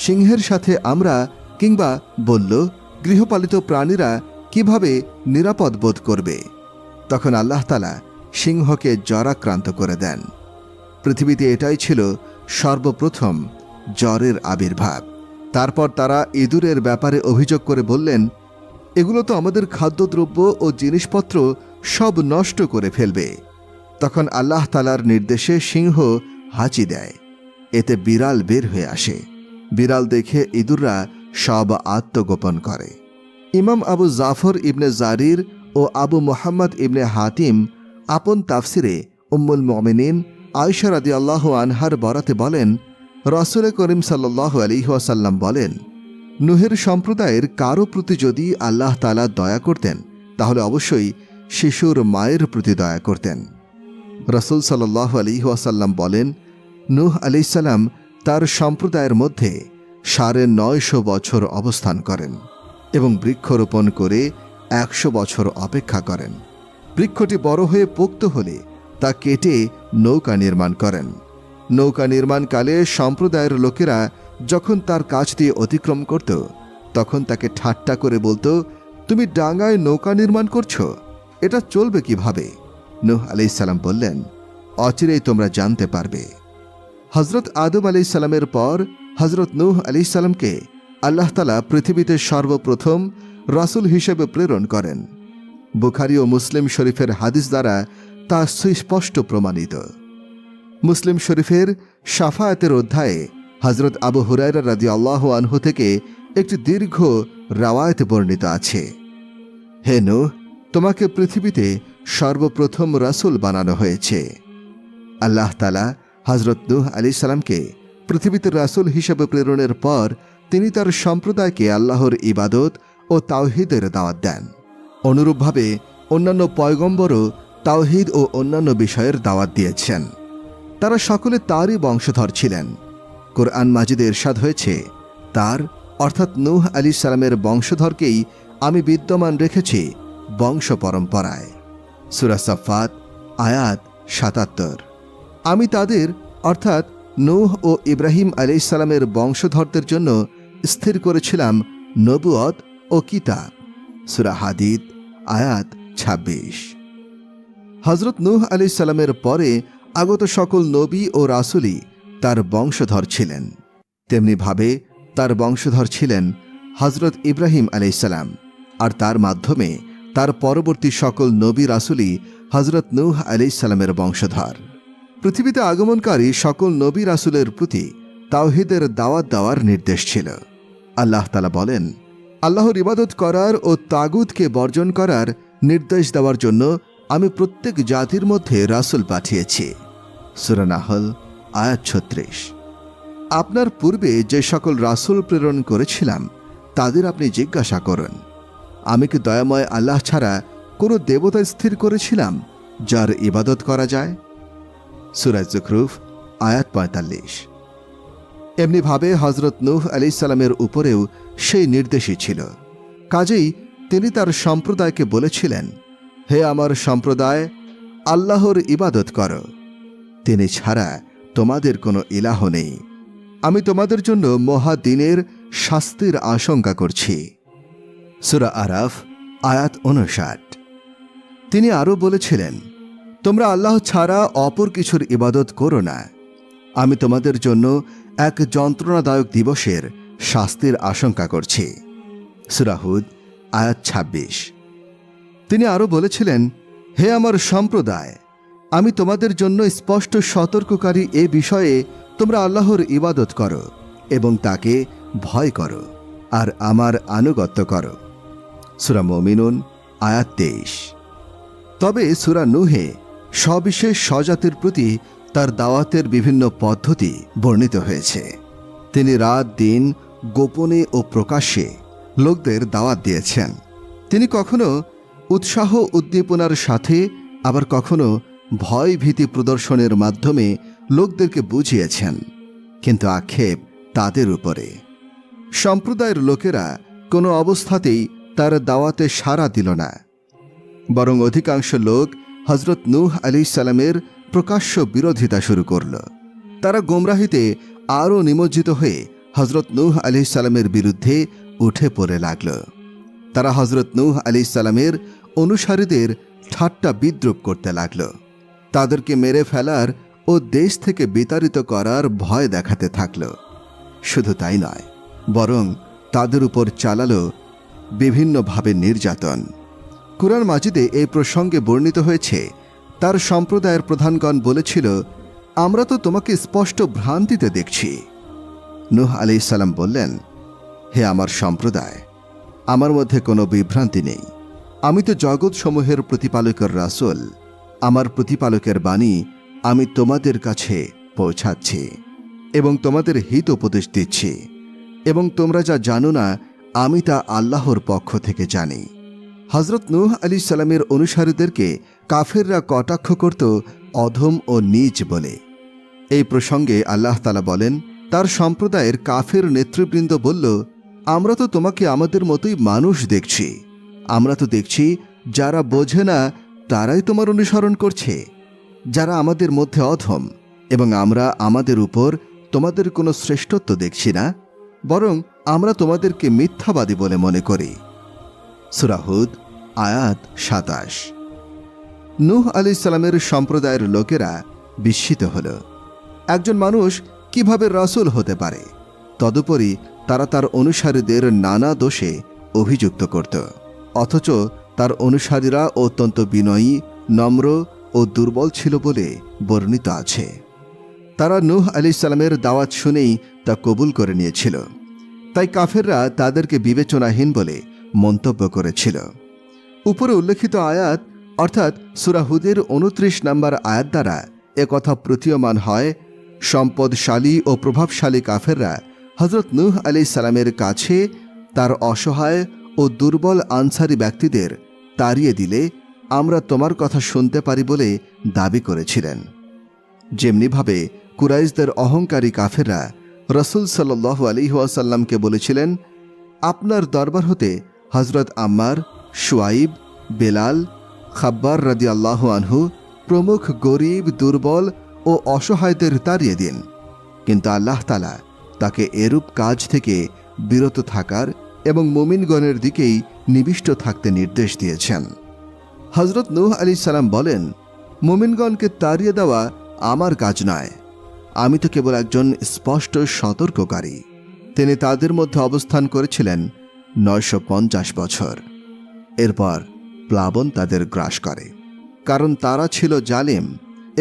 সিংহের সাথে আমরা, কিংবা বলল, গৃহপালিত প্রাণীরা কিভাবে নিরাপদ বোধ করবে? তখন আল্লাহ তাআলা সিংহকে জ্বরাক্রান্ত করে দেন। পৃথিবীতে এটাই ছিল সর্বপ্রথম জ্বরের আবির্ভাব। তারপর তারা ইঁদুরের ব্যাপারে অভিযোগ করে বললেন, এগুলো তো আমাদের খাদ্যদ্রব্য ও জিনিসপত্র সব নষ্ট করে ফেলবে। তখন আল্লাহ তাআলার নির্দেশে সিংহ হাঁচি দেয়, এতে বিড়াল বের হয়ে আসে। বিড়াল দেখে ইঁদুররা সব আত্মগোপন করে। ইমাম আবু জাফর ইবনে জারির ও আবু মুহাম্মদ ইবনে হাতিম আপন তাফসিরে উম্মুল মুমিনিন আয়েশা রাদিয়াল্লাহু আনহার বরাতে বলেন, রাসূল করিম সাল্লাল্লাহু আলাইহি ওয়াসাল্লাম বলেন, নূহের সম্প্রদায়ের কারো প্রতি যদি আল্লাহ তাআলা দয়া করতেন তাহলে অবশ্যই শিশুর মায়ের প্রতি দয়া করতেন। রাসূল সাল্লাল্লাহু আলাইহি ওয়াসাল্লাম বলেন, নূহ আলাইহিস সালাম তার সম্প্রদায়ের মধ্যে ৯৫০ বছর অবস্থান করেন এবং বৃক্ষরোপণ করে ১০০ বছর অপেক্ষা করেন। বৃক্ষটি বড় হয়ে পোক্ত হলে তা কেটে নৌকা নির্মাণ করেন। নৌকা নির্মাণকালে সম্প্রদায়ের লোকেরা যখন তার কাছ দিয়ে অতিক্রম করত তখন তাকে ঠাট্টা করে বলতো, তুমি ডাঙায় নৌকা নির্মাণ করছো, এটা চলবে কিভাবে? নূহ আলাইহিস সালাম বললেন, অচিরেই তোমরা জানতে পারবে। হযরত আদম আলাইহিস সালামের পর হযরত নূহ আলাইহিস সালামকে আল্লাহ তাআলা পৃথিবীতে সর্বপ্রথম রাসূল হিসেবে প্রেরণ করেন। বুখারী ও মুসলিম শরীফের হাদিস দ্বারা তা সুস্পষ্ট প্রমাণিত। মুসলিম শরীফের শাফায়াতের অধ্যায়ে হযরত আবু হুরায়রা রাদিয়াল্লাহু আনহু থেকে একটি দীর্ঘ রাওয়ায়াত বর্ণিত আছে, হে নূহ, তোমাকে পৃথিবীতে সর্বপ্রথম রাসূল বানানো হয়েছে। আল্লাহ তাআলা হযরত নূহ আলাইহিস সালামকে পৃথিবীতে রাসূল হিসেবে প্রেরণের পর তিনি তার সম্প্রদায়কে আল্লাহর ইবাদত ও তাওহীদের দাওয়াত দেন। অনুরূপভাবে অন্যান্য পয়গম্বরও তাওহীদ ও অন্যান্য বিষয়ের দাওয়াত দিয়েছেন। তারা সকলে তারই বংশধর ছিলেন। কোরআন মাজিদে ইরশাদ হয়েছে, তার অর্থাৎ নূহ আলাইহিস সালামের বংশধরকেই আমি বিদ্যমান রেখেছি বংশ পরম্পরায়। সূরা সাফফাত আয়াত ৭৭। আমি তাদের অর্থাৎ নূহ ও ইব্রাহিম আলাইহিস সালামের বংশধরদের জন্য স্থির করেছিলাম নবুয়ত ও কিতাব। সূরা হাদীদ আয়াত ২৬। হযরত নূহ আলাইহিস সালামের পরে আগত সকল নবী ও রাসূলই তার বংশধর ছিলেন। তেমনিভাবে তার বংশধর ছিলেন হযরত ইব্রাহিম আলাইহিস সালাম, আর তার মাধ্যমে তার পরবর্তী সকল নবী রাসূলই হযরত নূহ আলাইহিস সালামের বংশধর। পৃথিবীতে আগমনকারী সকল নবী রাসূলের প্রতি তাওহীদের দাওয়াত দেওয়ার নির্দেশ ছিল। আল্লাহ তাআলা বলেন, আল্লাহর ইবাদত করার ও তাগুতকে বর্জন করার নির্দেশ দেওয়ার জন্য আমি প্রত্যেক জাতির মধ্যে রাসূল পাঠিয়েছি। সূরা নাহল আয়াত ৩৬। আপনার পূর্বে যে সকল রাসূল প্রেরণ করেছিলাম তাদের আপনি জিজ্ঞাসা করুন, আমি কি দয়াময় আল্লাহ ছাড়া কোনো দেবতা স্থির করেছিলাম যার ইবাদত করা যায়? সূরা যুখরুফ আয়াত ৪৫। এমনিভাবে হযরত নূহ আলাইহিস সালামের উপরেও সেই নির্দেশই ছিল। কাজেই তিনি তার সম্প্রদায়কে বলেছিলেন, হে আমার সম্প্রদায়, আল্লাহর ইবাদত করো, তিনি ছাড়া তোমাদের কোনো ইলাহ নেই। আমি তোমাদের জন্য মহাদিনের শাস্তির আশঙ্কা করছি। সূরা আরাফ আয়াত ৫৯। তিনি আরও বলেছিলেন, তোমরা আল্লাহ ছাড়া অপর কিছুর ইবাদত করো না, আমি তোমাদের জন্য এক যন্ত্রণাদায়ক দিবসের শাস্তির আশঙ্কা করছি। সূরা হুদ আয়াত ২৬। তিনি আরও বলেছিলেন, হে আমার সম্প্রদায়, আমি তোমাদের জন্য স্পষ্ট সতর্ককারী এ বিষয়ে তোমরা আল্লাহর ইবাদত করো, এবং তাকে ভয় করো আর আমার আনুগত্য করো। সূরা মুমিনুন আয়াত 23। তবে সূরা নূহে সবিশেষ স্বজাতির প্রতি তার দাওয়াতের বিভিন্ন পদ্ধতি বর্ণিত হয়েছে। তিনি রাত দিন গোপনে ও প্রকাশ্যে লোকদের দাওয়াত দিয়েছেন। তিনি কখনো উৎসাহ উদ্দীপনার সাথে, আবার কখনো ভয় ভীতি প্রদর্শনের মাধ্যমে লোকদেরকে বুঝিয়েছেন, কিন্তু আক্ষেপ তাদের উপরে। সম্প্রদায়ের লোকেরা কোনো অবস্থাতেই তার দাওয়াতে সাড়া দিল না, বরং অধিকাংশ লোক হজরত নূহ আলাইহিসসালামের প্রকাশ্য বিরোধিতা শুরু করল। তারা গোমরাহিতে আরও নিমজ্জিত হয়ে হজরত নূহ আলাইহিসসালামের বিরুদ্ধে উঠে পড়ে লাগল। তারা হজরত নূহ আলাইহিসসালামের অনুসারীদের ঠাট্টা বিদ্রূপ করতে লাগল। তাদেরকে মেরে ফেলার ও দেশ থেকে বিতাড়িত করার ভয় দেখাতে থাকল। শুধু তাই নয়, বরং তাদের উপর চালালো বিভিন্নভাবে নির্যাতন। কুরআন মাজিদে এই প্রসঙ্গে বর্ণিত হয়েছে, তার সম্প্রদায়ের প্রধানগণ বলেছিল, আমরা তো তোমাকে স্পষ্ট ভ্রান্তিতে দেখছি। নূহ আলাইহিসসালাম বললেন, হে আমার সম্প্রদায়, আমার মধ্যে কোনো বিভ্রান্তি নেই। আমি তো জগৎসমূহের প্রতিপালকের রাসূল। আমার প্রতিপালকের বাণী আমি তোমাদের কাছে পৌঁছাচ্ছি এবং তোমাদের হিত উপদেশ দিচ্ছি, এবং তোমরা যা জানো না আমি তা আল্লাহর পক্ষ থেকে জানি। হজরত নূহ আলাইহিসসালামের অনুসারীদেরকে কাফেররা কটাক্ষ করত অধম ও নীচ বলে। এই প্রসঙ্গে আল্লাহ তাআলা বলেন, তার সম্প্রদায়ের কাফের নেতৃবৃন্দ বলল, আমরা তো তোমাকে আমাদের মতোই মানুষ দেখছি। আমরা তো দেখছি যারা বোঝে না তারাই তোমার অনুসরণ করছে, যারা আমাদের মধ্যে অধম, এবং আমরা আমাদের উপর তোমাদের কোনো শ্রেষ্ঠত্ব দেখছি না, বরং আমরা তোমাদেরকে মিথ্যাবাদী বলে মনে করি। সূরা হুদ আয়াত 27। নূহ আলাইহিসসালামের সম্প্রদায়ের লোকেরা বিস্মিত হল। একজন মানুষ কিভাবে রাসূল হতে পারে? তদুপরি তারা তার অনুসারীদের নানা দোষে অভিযুক্ত করত, অথচ তার অনুসারীরা অত্যন্ত বিনয়ী, নম্র ও দুর্বল ছিল বলে বর্ণিত আছে। তারা নূহ আলাইহিসসালামের দাওয়াত শুনেই তা কবুল করে নিয়েছিল, তাই কাফেররা তাদেরকে বিবেচনাহীন বলে মন্তব্য করেছিল। উপরে উল্লেখিত আয়াত অর্থাৎ সূরা হুদের 29 নম্বর আয়াত দ্বারা একথা প্রতীয়মান হয়, সম্পদশালী ও প্রভাবশালী কাফেররা হজরত নূহ আলাইহিসসালামের কাছে তার অসহায় ও দুর্বল আনসারী ব্যক্তিদের তাড়িয়ে দিলে আমরা তোমার কথা শুনতে পারি বলে দাবি করেছিলেন। যেমনিভাবে কুরাইশদের অহংকারী কাফেররা রাসূল সাল্লাল্লাহু আলাইহি ওয়াসাল্লামকে বলেছিলেন, আপনার দরবার হতে হজরত আম্মার, শুয়াইব, বেলাল, খাব্বার রাদিয়াল্লাহু আনহু প্রমুখ গরিব, দুর্বল ও অসহায়দের তাড়িয়ে দিন। কিন্তু আল্লাহ তাআলা তাকে এরূপ কাজ থেকে বিরত থাকার এবং মুমিনগণের দিকেই নিবিষ্ট থাকতে নির্দেশ দিয়েছেন। হজরত নূহ আলাইহিসসালাম বলেন, মুমিনগণকে তাড়িয়ে দেওয়া আমার কাজ নয়, আমি তো কেবল একজন স্পষ্ট সতর্ককারী। তিনি তাদের মধ্যে অবস্থান করেছিলেন 950 বছর। এরপর প্লাবন তাদের গ্রাস করে, কারণ তারা ছিল জালিম।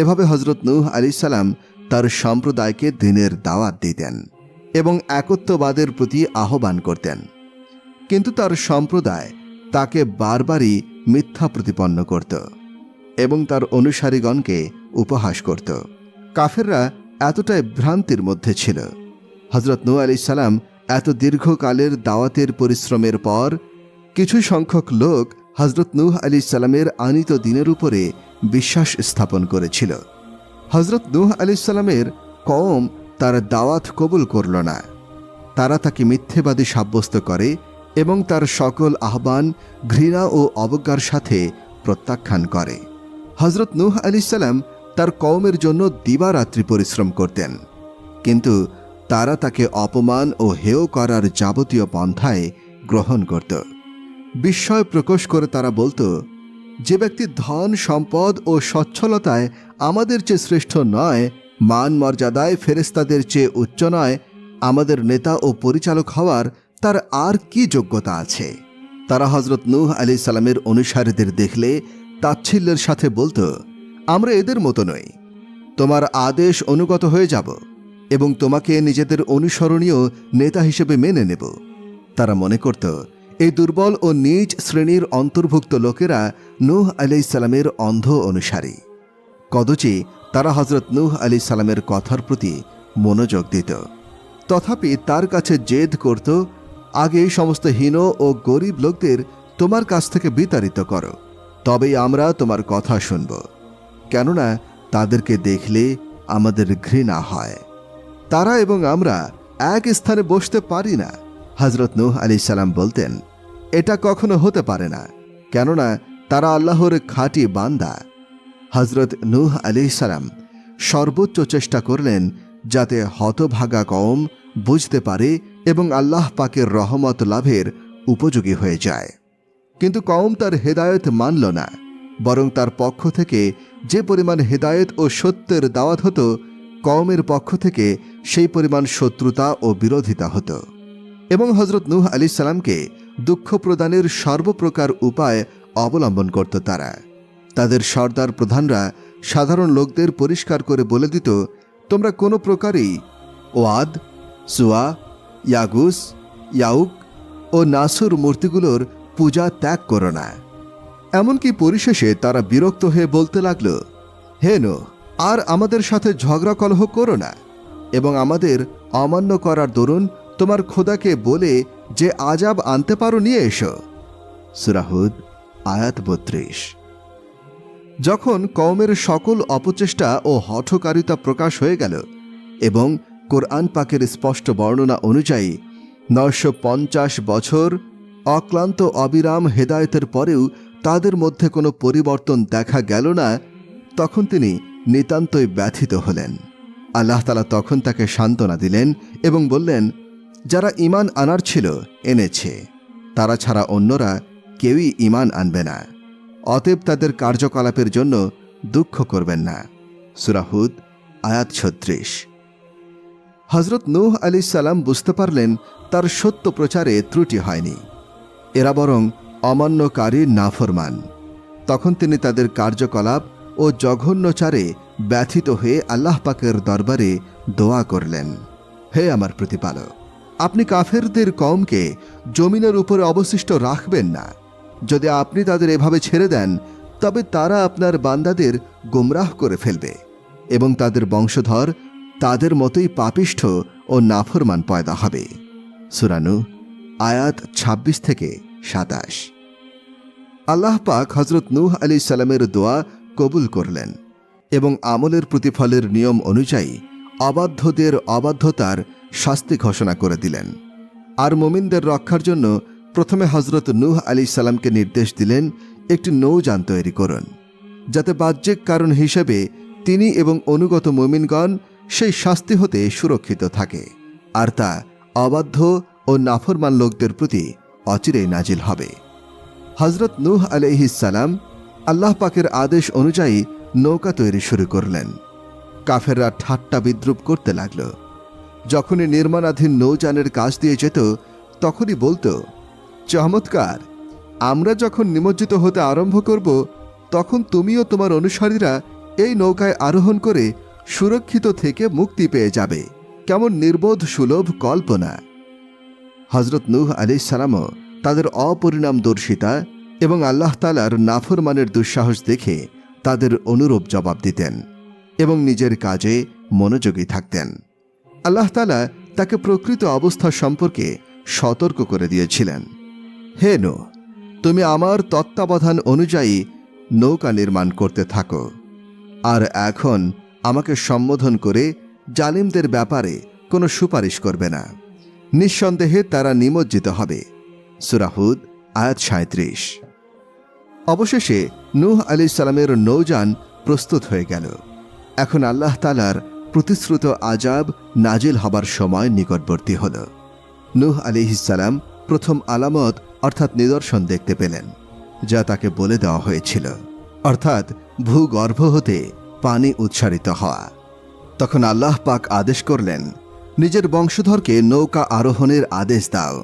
এভাবে হজরত নূহ আলাইহিসসালাম তার সম্প্রদায়কে দ্বীনের দাওয়াত দিতেন এবং একত্ববাদের প্রতি আহ্বান করতেন, কিন্তু তার সম্প্রদায় তাকে বারবারই মিথ্যা প্রতিপন্ন করত এবং তার অনুসারীগণকে উপহাস করত। কাফেররা এতটাই ভ্রান্তির মধ্যে ছিল। হজরত নূহ আলাইহিসসালাম এত দীর্ঘকালের দাওয়াতের পরিশ্রমের পর কিছু সংখ্যক লোক হজরত নূহ আলাইহিসসালামের আনীত দ্বীনের উপরে বিশ্বাস স্থাপন করেছিল। হজরত নূহ আলাইহিসসালামের কওম তার দাওয়াত কবুল করল না। তারা তাকে মিথ্যেবাদী সাব্যস্ত করে এবং তার সকল আহ্বান ঘৃণা ও অবজ্ঞার সাথে প্রত্যাখ্যান করে। হজরত নূহ আলাইহিসসালাম তার কওমের জন্য দিবারাত্রি পরিশ্রম করতেন, কিন্তু তারা তাকে অপমান ও হেয় করার যাবতীয় পন্থায় গ্রহণ করত। বিস্ময় প্রকাশ করে তারা বলতো, যে ব্যক্তি ধন সম্পদ ও সচ্ছলতায় আমাদের চেয়ে শ্রেষ্ঠ নয়, মান মর্যাদায় ফেরেশতাদের চেয়ে উচ্চ নয়, আমাদের নেতা ও পরিচালক হওয়ার তার আর কি যোগ্যতা আছে? তারা হজরত নূহ আলাইহিসসালামের অনুসারীদের দেখলে তাচ্ছিল্যের সাথে বলতো, আমরা এদের মতো নই, তোমার আদেশ অনুগত হয়ে যাব, এবং তোমাকে নিজেদের অনুসরণীয় নেতা হিসেবে মেনে নেব। তারা মনে করত এই দুর্বল ও নীচ শ্রেণীর অন্তর্ভুক্ত লোকেরা নূহ আলাইহিসসালামের অন্ধ অনুসারী। কদচি তারা হযরত নূহ আলাইহিসসালামের কথার প্রতি মনোযোগ দিত। তথাপি তার কাছে জেদ করত, আগে সমস্ত হীন ও গরিব লোকদের তোমার কাছ থেকে বিতাড়িত করো, তবেই আমরা তোমার কথা শুনব, কেননা তাদেরকে দেখলে আমাদের ঘৃণা হয়। তারা এবং আমরা এক স্থানে বসতে পারি না। হযরত নূহ আলাইহিসসালাম বলতেন, এটা কখনো হতে পারে না, কেননা তারা আল্লাহর খাঁটি বান্দা। হযরত নূহ আলাইহিসসালাম সর্বোচ্চ চেষ্টা করলেন যাতে হতভাগা কওম বুঝতে পারে এবং আল্লাহ পাকের রহমত লাভের উপযোগী হয়ে যায়। কিন্তু কওম তার হেদায়েত মানল না, বরং তার পক্ষ থেকে যে পরিমাণ হেদায়েত ও সত্যের দাওয়াত হতো, কওমের পক্ষ থেকে সেই পরিমাণ শত্রুতা ও বিরোধিতা হতো। এবং হযরত নূহ আলাইহিসসালামকে দুঃখ প্রদানের সর্বপ্রকার উপায় অবলম্বন করত তারা। তাদের সর্দার প্রধানরা সাধারণ লোকদের পরিষ্কার করে বলে দিত, তোমরা কোনো প্রকারেই ওয়াদ, সুয়া, ইয়াগুস, ইয়াউক ও নাসুর মূর্তিগুলোর পূজা ত্যাগ করো না। এমনকি পরিশেষে তারা বিরক্ত হয়ে বলতে লাগল, হে নূহ, আর আমাদের সাথে ঝগড়া কলহ করো না এবং আমাদের অমান্য করার দরুন তোমার খোদাকে বলে যে আযাব আনতে পারো নিয়ে এসো। সূরা হুদ আয়াত ৩২। যখন কওমের সকল অপচেষ্টা ও হঠকারিতা প্রকাশ হয়ে গেল এবং কোরআন পাকের স্পষ্ট বর্ণনা অনুযায়ী ৯৫০ বছর অক্লান্ত অবিরাম হেদায়েতের পরেও তাদের মধ্যে কোনো পরিবর্তন দেখা গেল না, তখন তিনি নিতান্তই ব্যথিত হলেন। আল্লাহ তাআলা তখন তাকে সান্ত্বনা দিলেন এবং বললেন, যারা ঈমান আনার ছিল এনেছে, তারা ছাড়া অন্যরা কেউই ঈমান আনবে না, অতএব তাদের কার্যকলাপের জন্য দুঃখ করবেন না। সূরা হুদ আয়াত ৩৬। হযরত নূহ আলাইহিসসালাম বুঝতে পারলেন তার সত্য প্রচারে ত্রুটি হয়নি, এরা বরং অমান্যকারী নাফরমান। তখন তিনি তাদের কার্যকলাপ ও জঘন্যচারে ব্যথিত হয়ে আল্লাহ পাকের দরবারে দোয়া করলেন, হে আমার প্রতিপালক, আপনি কাফেরদের কওমকে জমিনের উপরে অবশিষ্ট রাখবেন না। যদি আপনি তাদের এভাবে ছেড়ে দেন, তবে তারা আপনার বান্দাদের গোমরাহ করে ফেলবে এবং তাদের বংশধর তাদের মতোই পাপিষ্ঠ ও নাফরমান পয়দা হবে। সূরা নূহ আয়াত ২৬ থেকে ২৭। আল্লাহ পাক হযরত নূহ আলাইহিসসালামের দোয়া কবুল করলেন এবং আমলের প্রতিফলের নিয়ম অনুযায়ী অবাধ্যদের অবাধ্যতার শাস্তি ঘোষণা করে দিলেন। আর মুমিনদের রক্ষার জন্য প্রথমে হযরত নূহ আলাইহিসসালামকে নির্দেশ দিলেন একটি নৌযান তৈরি করুন, যাতে বাহ্যিক কারণ হিসেবে তিনি এবং অনুগত মুমিনগণ সেই শাস্তি হতে সুরক্ষিত থাকে, আর তা অবাধ্য ও নাফরমান লোকদের প্রতি অচিরেই নাজিল হবে। হযরত নূহ আলাইহিসসালাম আল্লাহ পাকের আদেশ অনুযায়ী নৌকা তৈরি শুরু করলেন। কাফেররা ঠাট্টা বিদ্রুপ করতে লাগল। যখনই নির্মাণাধীন নৌযানের কাজ দিয়ে যেত, তখনই বলতো, চমৎকার, আমরা যখন নিমজ্জিত হতে আরম্ভ করব, তখন তুমিও তোমার অনুসারীরা এই নৌকায় আরোহণ করে সুরক্ষিত থেকে মুক্তি পেয়ে যাবে। কেমন নির্বোধ সুলভ কল্পনা! হযরত নূহ আলাইহিসসালামও তাদের অপরিণামদর্শিতা এবং আল্লাহ তাআলার নাফরমানের দুঃসাহস দেখে তাদের অনুরূপ জবাব দিতেন এবং নিজের কাজে মনোযোগী থাকতেন। আল্লাহ তাআলা তাকে প্রকৃত অবস্থা সম্পর্কে সতর্ক করে দিয়েছিলেন, হে নূহ, তুমি আমার তত্ত্বাবধান অনুযায়ী নৌকা নির্মাণ করতে থাকো, আর এখন আমাকে সম্বোধন করে জালিমদের ব্যাপারে কোনো সুপারিশ করবে না। নিঃসন্দেহে তারা নিমজ্জিত হবে। সূরা হুদ আয়াত ৩৭। অবশেষে নূহ আলাইহিসসালামের নৌযান প্রস্তুত হয়ে গেল। এখন আল্লাহ তাআলার প্রতিশ্রুত আযাব নাজিল হবার সময় নিকটবর্তী হল। নূহ আলাইহিসসালাম প্রথম আলামত অর্থাৎ নিদর্শন দেখতে পেলেন, যা তাকে বলে দেওয়া হয়েছিল, অর্থাৎ ভূগর্ভ হতে পানি উচ্ছারিত হওয়া। তখন আল্লাহ পাক আদেশ করলেন, নিজের বংশধরকে নৌকা আরোহণের আদেশ দাও,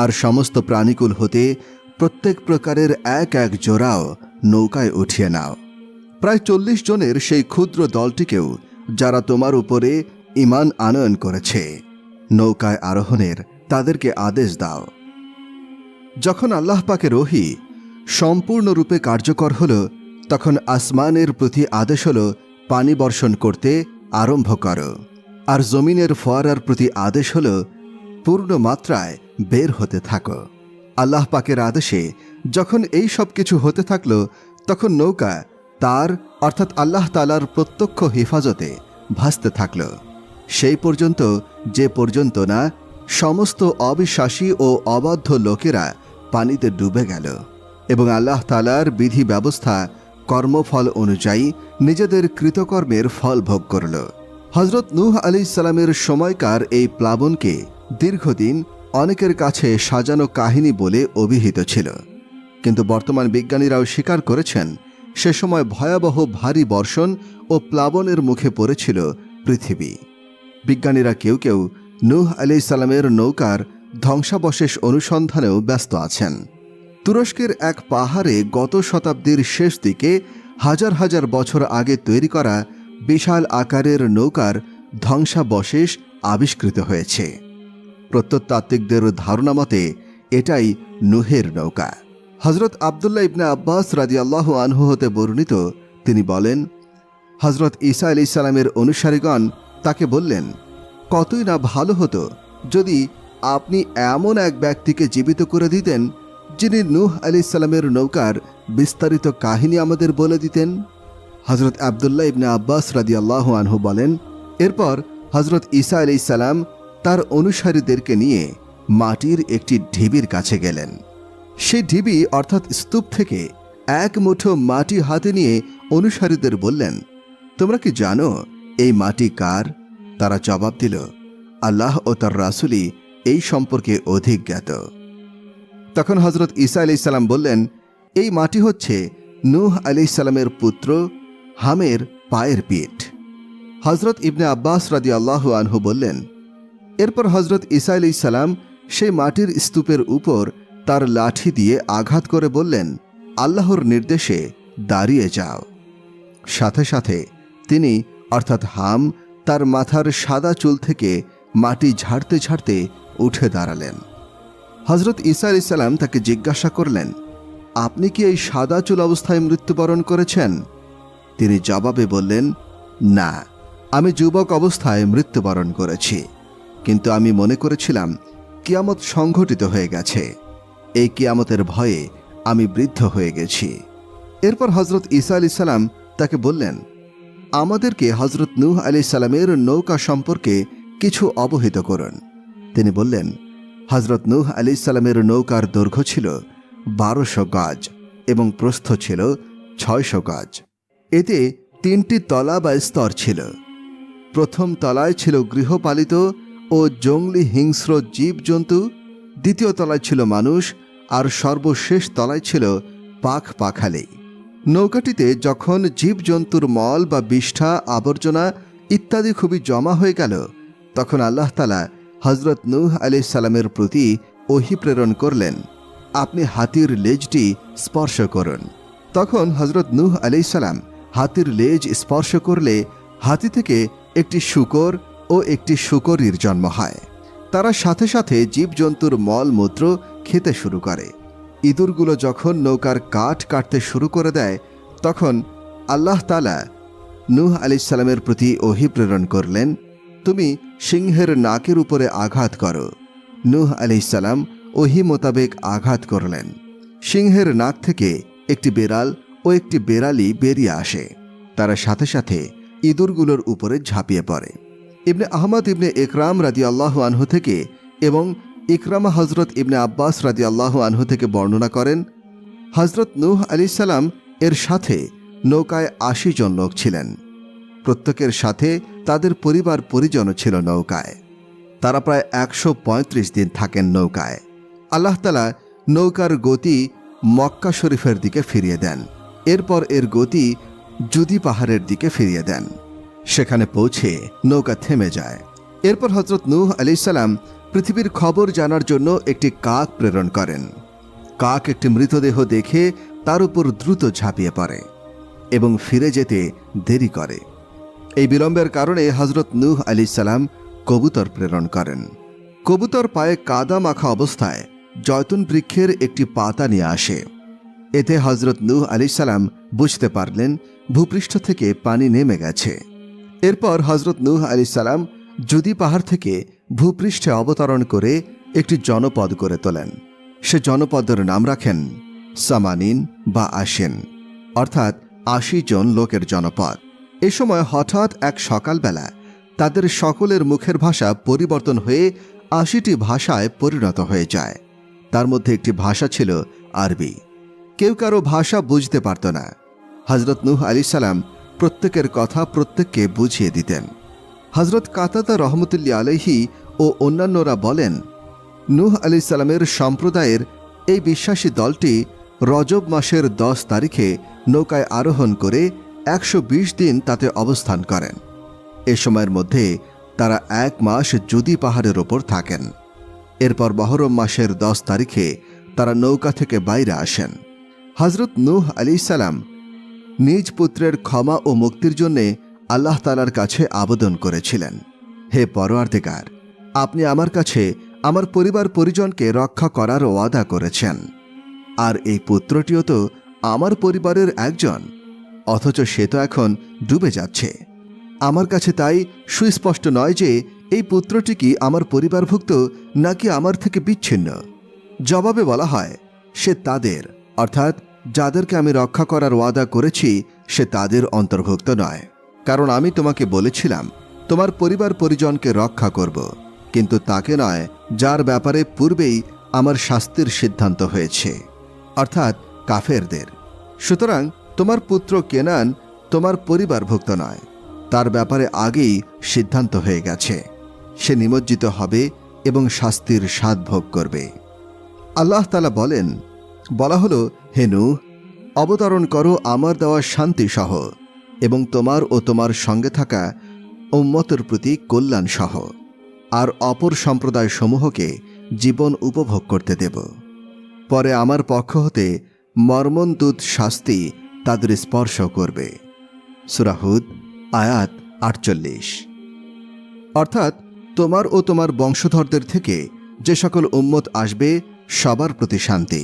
আর সমস্ত প্রাণীকুল হতে প্রত্যেক প্রকারের এক এক জোড়াও নৌকায় উঠিয়ে নাও। প্রায় ৪০ জনের সেই ক্ষুদ্র দলটিকেও, যারা তোমার উপরে ঈমান আনয়ন করেছে, নৌকায় আরোহণের তাদেরকে আদেশ দাও। যখন আল্লাহ পাকের ওহী সম্পূর্ণরূপে কার্যকর হল, তখন আসমানের প্রতি আদেশ হল পানি বর্ষণ করতে আরম্ভ করো, আর জমিনের ফোয়ারার প্রতি আদেশ হল পূর্ণ মাত্রায় বের হতে থাকো। আল্লাহ পাকের আদেশে যখন এই সব কিছু হতে থাকল, তখন নৌকা তার অর্থাৎ আল্লাহ তাআলার প্রত্যক্ষ হেফাজতে ভাসতে থাকল, সেই পর্যন্ত যে পর্যন্ত না সমস্ত অবিশ্বাসী ও অবাধ্য লোকেরা পানিতে ডুবে গেল এবং আল্লাহ তাআলার বিধি ব্যবস্থা কর্মফল অনুযায়ী নিজেদের কৃতকর্মের ফল ভোগ করল। হযরত নূহ আলাইহিস সালামের সময়কার এই প্লাবনকে দীর্ঘদিন অনেকের কাছে সাজানো কাহিনী বলে অভিহিত ছিল, কিন্তু বর্তমান বিজ্ঞানীরাও স্বীকার করেছেন সে সময় ভয়াবহ ভারী বর্ষণ ও প্লাবনের মুখে পড়েছিল পৃথিবী। বিজ্ঞানীরা কেউ কেউ নূহ আলাইহিস সালামের নৌকার ধ্বংসাবশেষ অনুসন্ধানেও ব্যস্ত আছেন। তুরস্কের এক পাহাড়ে গত শতাব্দীর শেষ দিকে হাজার হাজার বছর আগে তৈরি করা বিশাল আকারের নৌকার ধ্বংসাবশেষ আবিষ্কৃত হয়েছে। প্রত্নতাত্ত্বিকদের ধারণা মতে এটাই নূহের নৌকা। হযরত আব্দুল্লাহ ইবনে আব্বাস রাদিয়াল্লাহু আনহু হতে বর্ণিত, তিনি বলেন, হযরত ঈসা আলাইহিস সালামের অনুসারীগণ তাকে বললেন, কতই না ভালো হতো যদি আপনি এমন এক ব্যক্তিকে জীবিত করে দিতেন যিনি নূহ আলাইহিস সালামের নৌকার বিস্তারিত কাহিনী আমাদের বলে দিতেন। হযরত আব্দুল্লাহ ইবনে আব্বাস রাদিয়াল্লাহু আনহু বলেন, এরপর হযরত ঈসা আলাইহিস সালাম তার অনুসারীদেরকে নিয়ে মাটির একটি ঢিবির কাছে গেলেন। সেই ঢিবি অর্থাৎ স্তূপ থেকে এক মুঠো মাটি হাতে নিয়ে অনুসারীদের বললেন, তোমরা কি জানো এই মাটি কার? তারা জবাব দিল, আল্লাহ ও তার রাসূলই এই সম্পর্কে অধিক জ্ঞাত। তখন হযরত ঈসা আলাইহিস সালাম বললেন, এই মাটি হচ্ছে নূহ আলাইহিস সালামের পুত্র হামের পায়ের পিঠ। হযরত ইবনে আব্বাস রাদিয়াল্লাহু আনহু বললেন, এরপর হযরত ঈসা আলাইহিস সালাম সেই মাটির স্তূপের উপর তার লাঠি দিয়ে আঘাত করে বললেন, আল্লাহর নির্দেশে দাঁড়িয়ে যাও। সাথে সাথে তিনি অর্থাৎ হাম তার মাথার সাদা চুল থেকে মাটি ঝাড়তে ঝাড়তে উঠে দাঁড়ালেন। হযরত ঈসা আলাইহিস সালাম তাকে জিজ্ঞাসা করলেন, আপনি কি এই সাদা চুল অবস্থায় মৃত্যুবরণ করেছেন? তিনি জবাবে বললেন, না, আমি যুবক অবস্থায় মৃত্যুবরণ করেছি, কিন্তু আমি মনে করেছিলাম কিয়ামত সংঘটিত হয়ে গেছে। এই কিয়ামতের ভয়ে আমি বৃদ্ধ হয়ে গেছি। এরপর হযরত ঈসা আলাইহিস সালাম তাকে বললেন, আমাদেরকে হযরত নূহ আলাইহিস সালামের নৌকা সম্পর্কে কিছু অবহিত করুন। তিনি বললেন, হযরত নূহ আলাইহিস সালামের নৌকার দৈর্ঘ্য ছিল 1200 গজ এবং প্রস্থ ছিল 600 গজ। এতে 3টি তলা বা স্তর ছিল। প্রথম তলায় ছিল গৃহপালিত ও জংলি হিংস্র জীবজন্তু, দ্বিতীয় তলায় ছিল মানুষ, আর সর্বশেষ তলায় ছিল পাখ পাখালি। নৌকাটিতে যখন জীবজন্তুর মল বা বিষ্ঠা আবর্জনা ইত্যাদি খুবই জমা হয়ে গেল, তখন আল্লাহ তাআলা হযরত নূহ আলাইহিস সালামের প্রতি ওহী প্রেরণ করলেন, আপনি হাতির লেজটি স্পর্শ করুন। তখন হযরত নূহ আলাইহিস সালাম হাতির লেজ স্পর্শ করলে হাতি থেকে একটি শূকর ও একটি শূকরীর জন্ম হয়। তারা সাথে সাথে জীবজন্তুর মলমূত্র খেতে শুরু করে। ইঁদুরগুলো যখন নৌকার কাঠ কাটতে শুরু করে দেয়, তখন আল্লাহ তাআলা নূহ আলাইহিস সালামের প্রতি ওহী প্রেরণ করলেন, তুমি সিংহের নাকের উপরে আঘাত করো। নূহ আলাইহিস সালাম ওহী মোতাবেক আঘাত করলেন। সিংহের নাক থেকে একটি বেড়াল ও একটি বেড়ালি বেরিয়ে আসে। তারা সাথে সাথে ইঁদুরগুলোর উপরে ঝাঁপিয়ে পড়ে। ইবনে আহমদ ইবনে ইকরাম রাদিয়াল্লাহু আনহু থেকে এবং ইকরামা হযরত ইবনে আব্বাস রাদিয়াল্লাহু আনহু থেকে বর্ণনা করেন, হযরত নূহ আলাইহিস সালাম এর সাথে নৌকায় 80 জন লোক ছিলেন। প্রত্যেকের সাথে তাদের পরিবার পরিজনও ছিল নৌকায়। তারা প্রায় 135 দিন থাকেন নৌকায়। আল্লাহ তাআলা নৌকার গতি মক্কা শরীফের দিকে ফিরিয়ে দেন। এরপর এর গতি জুদি পাহাড়ের দিকে ফিরিয়ে দেন। সেখানে পৌঁছে নৌকা থেমে যায়। এরপর হযরত নূহ আলাইহিস সালাম পৃথিবীর খবর জানার জন্য একটি কাক প্রেরণ করেন। কাক একটি মৃতদেহ দেখে তার উপর দ্রুত ঝাঁপিয়ে পড়ে এবং ফিরে যেতে দেরি করে। এই বিলম্বের কারণে হজরত নূহ আলাইহিস সালাম কবুতর প্রেরণ করেন। কবুতর পায়ে কাদা মাখা অবস্থায় জয়তুন বৃক্ষের একটি পাতা নিয়ে আসে। এতে হজরত নূহ আলাইহিস সালাম বুঝতে পারলেন ভূপৃষ্ঠ থেকে পানি নেমে গেছে। এরপর হজরত নূহ আলাইহিস সালাম জুদি পাহাড় থেকে ভূপৃষ্ঠে অবতরণ করে একটি জনপদ গড়ে তোলেন। সে জনপদের নাম রাখেন সামানিন বা আশিন, অর্থাৎ ৮০ জন লোকের জনপদ। এ সময় হঠাৎ এক সকালবেলা তাদের সকলের মুখের ভাষা পরিবর্তন হয়ে ৮০টি ভাষায় পরিণত হয়ে যায়। তার মধ্যে একটি ভাষা ছিল আরবি। কেউ কারো ভাষা বুঝতে পারত না। হজরত নূহ আলাইহিস সালাম প্রত্যেকের কথা প্রত্যেককে বুঝিয়ে দিতেন। হজরত কাতাদা রহমতুল্লাহ আলাইহি ও অন্যান্যরা বলেন, নূহ আলাইহিস সালামের সম্প্রদায়ের এই বিশ্বাসী দলটি রজব মাসের ১০ তারিখে নৌকায় আরোহণ করে ১২০ দিন তাতে অবস্থান করেন। এ সময়ের মধ্যে তারা ১ মাস জুদি পাহাড়ের ওপর থাকেন। এরপর মহরম মাসের ১০ তারিখে তারা নৌকা থেকে বাইরে আসেন। হজরত নূহ আলাইহিস সালাম নিজ পুত্রের ক্ষমা ও মুক্তির জন্যে আল্লাহ তাআলার কাছে আবেদন করেছিলেন, হে পরওয়ারদিগার, আপনি আমার কাছে আমার পরিবার পরিজনকে রক্ষা করার ওয়াদা করেছেন, আর এই পুত্রটিও তো আমার পরিবারের একজন, অথচ সে তো এখন ডুবে যাচ্ছে। আমার কাছে তাই সুস্পষ্ট নয় যে এই পুত্রটি কি আমার পরিবারভুক্ত নাকি আমার থেকে বিচ্ছিন্ন। জবাবে বলা হয়, সে তাদের, অর্থাৎ যাদেরকে আমি রক্ষা করার ওয়াদা করেছি সে তাদের অন্তর্ভুক্ত নয়, কারণ আমি তোমাকে বলেছিলাম তোমার পরিবার পরিজনকে রক্ষা করব, কিন্তু তাকে নয় যার ব্যাপারে পূর্বেই আমার শাস্তির সিদ্ধান্ত হয়েছে, অর্থাৎ কাফেরদের। সুতরাং তোমার পুত্র কেনান তোমার পরিবারভুক্ত নয়, তার ব্যাপারে আগেই সিদ্ধান্ত হয়ে গেছে। সে নিমজ্জিত হবে এবং শাস্তির স্বাদ ভোগ করবে। আল্লাহ তাআলা বলেন, বলা হলো, হে নূহ, অবতরণ করো আমার দেওয়া শান্তি সহ এবং তোমার ও তোমার সঙ্গে থাকা উম্মতের প্রতি কল্যাণ সহ, আর অপর সম্প্রদায় সমূহকে জীবন উপভোগ করতে দেব। পরে আমার পক্ষ হতে মর্মন্তুদ শাস্তি তাদের স্পর্শ করবে। সূরা হুদ আয়াত ৪৮। অর্থাৎ তোমার ও তোমার বংশধরদের থেকে যে সকল উম্মত আসবে সবার প্রতি শান্তি।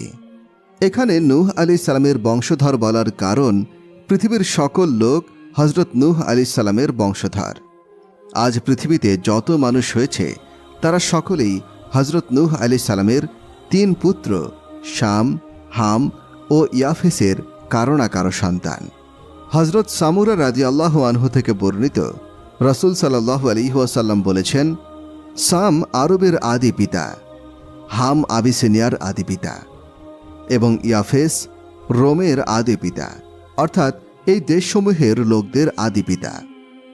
এখানে নূহ আলাইহিস সালামের বংশধর বলার কারণ পৃথিবীর সকল লোক হজরত নূহ আলাইহিস সালামের বংশধর। আজ পৃথিবীতে যত মানুষ হয়েছে তারা সকলেই হজরত নূহ আলাইহিস সালামের ৩ পুত্র শাম, হাম ও ইয়াফেসের কারো না কারো সন্তান। হজরত সামুরা রাদিয়াল্লাহু আনহু থেকে বর্ণিত, রাসূল সাল্লাল্লাহু আলাইহি ওয়াসাল্লাম বলেছেন, সাম আরবের আদি পিতা, হাম আবিসিনিয়ার আদি পিতা এবং ইয়াফেস রোমের আদি পিতা, অর্থাৎ এই দেশসমূহের লোকদের আদি পিতা।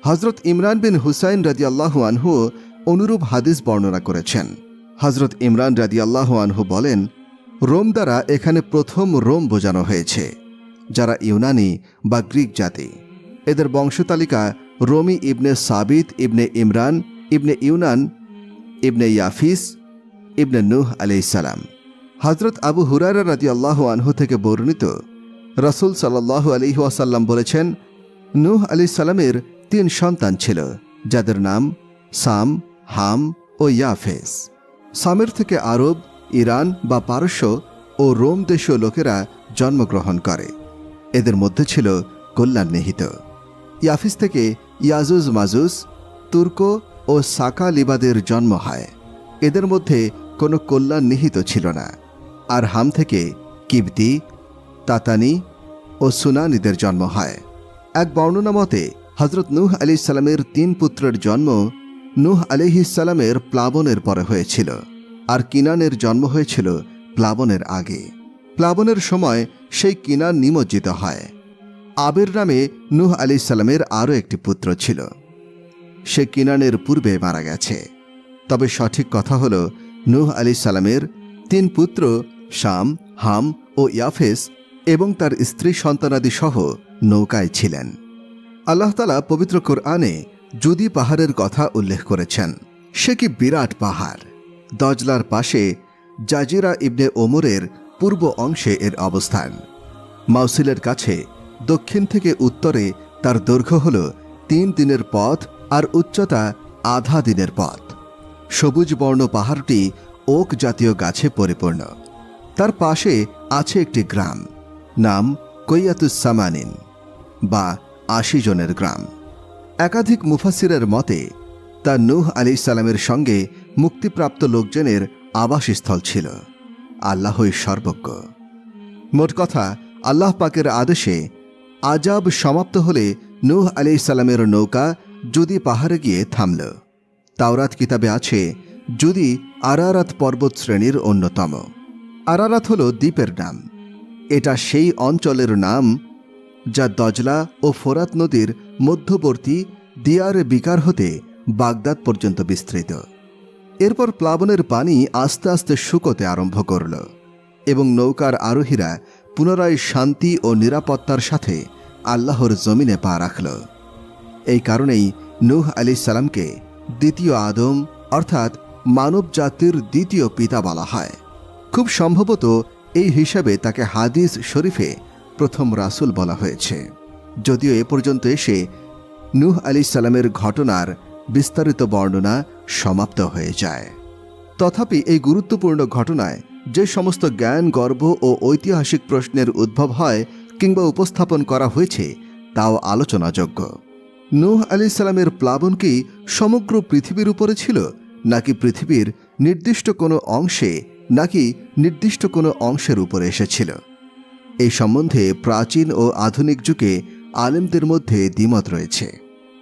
হজরত ইমরান বিন হুসাইন রাদিয়াল্লাহু আনহু অনুরূপ হাদিস বর্ণনা করেছেন। হজরত ইমরান রাদিয়াল্লাহু আনহু বলেন, রোম দ্বারা এখানে প্রথম রোম বোঝানো হয়েছে, যারা ইউনানি বা গ্রিক জাতি। এদের বংশতালিকা রোমি ইবনে সাবিত ইবনে ইমরান ইবনে ইউনান ইবনে ইয়াফিস ইবনে নূহ আলাইহিস সালাম। হজরত আবু হুরায়রা রাদিয়াল্লাহু আনহু থেকে বর্ণিত, রাসূল সাল্লাল্লাহু আলাইহি ওয়াসাল্লাম বলেছেন, নূহ আলাইহিস সালামের ৩ সন্তান ছিল, যাদের নাম সাম, হাম ও ইয়াফেস। সামের থেকে আরব, ইরান বা পারস্য ও রোম দেশীয় লোকেরা জন্মগ্রহণ করে। এদের মধ্যে ছিল কল্যাণ নিহিত। ইয়াফিস থেকে ইয়াজুজ মাজুজ, তুর্ক ও সাকালিবাদের জন্ম হয়। এদের মধ্যে কোনো কল্যাণ নিহিত ছিল না। আর হাম থেকে কিবতি, তাতানি ও সুনানিদের জন্ম হয়। এক বর্ণনা মতে হজরত নূহ আলাইহিস সালামের ৩ পুত্রের জন্ম নূহ আলাইহিস সালামের প্লাবনের পরে হয়েছিল, আর কিনানের জন্ম হয়েছিল প্লাবনের আগে। প্লাবনের সময় সেই কিনান নিমজ্জিত হয়। আবের নামে নূহ আলাইহিস সালামের আরও একটি পুত্র ছিল, সে কিনানের পূর্বে মারা গেছে। তবে সঠিক কথা হল নূহ আলাইহিস সালামের ৩ পুত্র শাম, হাম ও ইয়াফেস এবং তার স্ত্রী সন্তানাদি সহ নৌকায় ছিলেন। আল্লাহ তাআলা পবিত্র কোরআনে জুদি পাহাড়ের কথা উল্লেখ করেছেন। সে কি বিরাট পাহাড়! দজলার পাশে জাজিরা ইবনে ওমরের পূর্ব অংশে এর অবস্থান। মাউসিলের কাছে দক্ষিণ থেকে উত্তরে তার দৈর্ঘ্য হল 3 দিনের পথ আর উচ্চতা আধা দিনের পথ। সবুজ বর্ণ পাহাড়টি ওক জাতীয় গাছে পরিপূর্ণ। তার পাশে আছে একটি গ্রাম, নাম কৈয়াতুস সামানিন বা ৮০ জনের গ্রাম। একাধিক মুফাসসিরের মতে তা নূহ আলাইহিস সালামের সঙ্গে মুক্তিপ্রাপ্ত লোকজনের আবাসস্থল ছিল। আল্লাহই সর্বজ্ঞ। মোট কথা, আল্লাহ পাকের আদেশে আজাব সমাপ্ত হলে নূহ আলাইহিস সালামের নৌকা জুদি পাহাড়ে গিয়ে থামল। তাওরাত কিতাবে আছে জুদি আরারাত পর্বত শ্রেণীর অন্যতম। আরারাত হল দ্বীপের নাম। এটা সেই অঞ্চলের নাম যা দজলা ও ফোরাত নদীর মধ্যবর্তী দিয়ার বিকার হতে বাগদাদ পর্যন্ত বিস্তৃত। এরপর প্লাবনের পানি আস্তে আস্তে শুকোতে আরম্ভ করল এবং নৌকার আরোহীরা পুনরায় শান্তি ও নিরাপত্তার সাথে আল্লাহর জমিনে পা রাখল। এই কারণেই নূহ আলাইহিস সালামকে দ্বিতীয় আদম অর্থাৎ মানব জাতির দ্বিতীয় পিতা বলা হয়। খুব সম্ভবত এই হিসাবে তাকে হাদিস শরীফে প্রথম রাসূল বলা হয়েছে, যদিও এ পর্যন্ত এসে নূহ আলাইহিস সালামের ঘটনার বিস্তারিত বর্ণনা সমাপ্ত হয়ে যায়। তথাপি এই গুরুত্বপূর্ণ ঘটনায় যে সমস্ত জ্ঞান, গর্ব ও ঐতিহাসিক প্রশ্নের উদ্ভব হয় কিংবা উপস্থাপন করা হয়েছে তাও আলোচনাযোগ্য। নূহ আলাইহিস সালামের প্লাবন কি সমগ্র পৃথিবীর উপরে ছিল, নাকি পৃথিবীর নির্দিষ্ট কোনো অংশে, নাকি নির্দিষ্ট কোনো অংশের উপরে এসেছিল? এই সম্বন্ধে প্রাচীন ও আধুনিক যুগে আলেমদের মধ্যে দ্বিমত রয়েছে।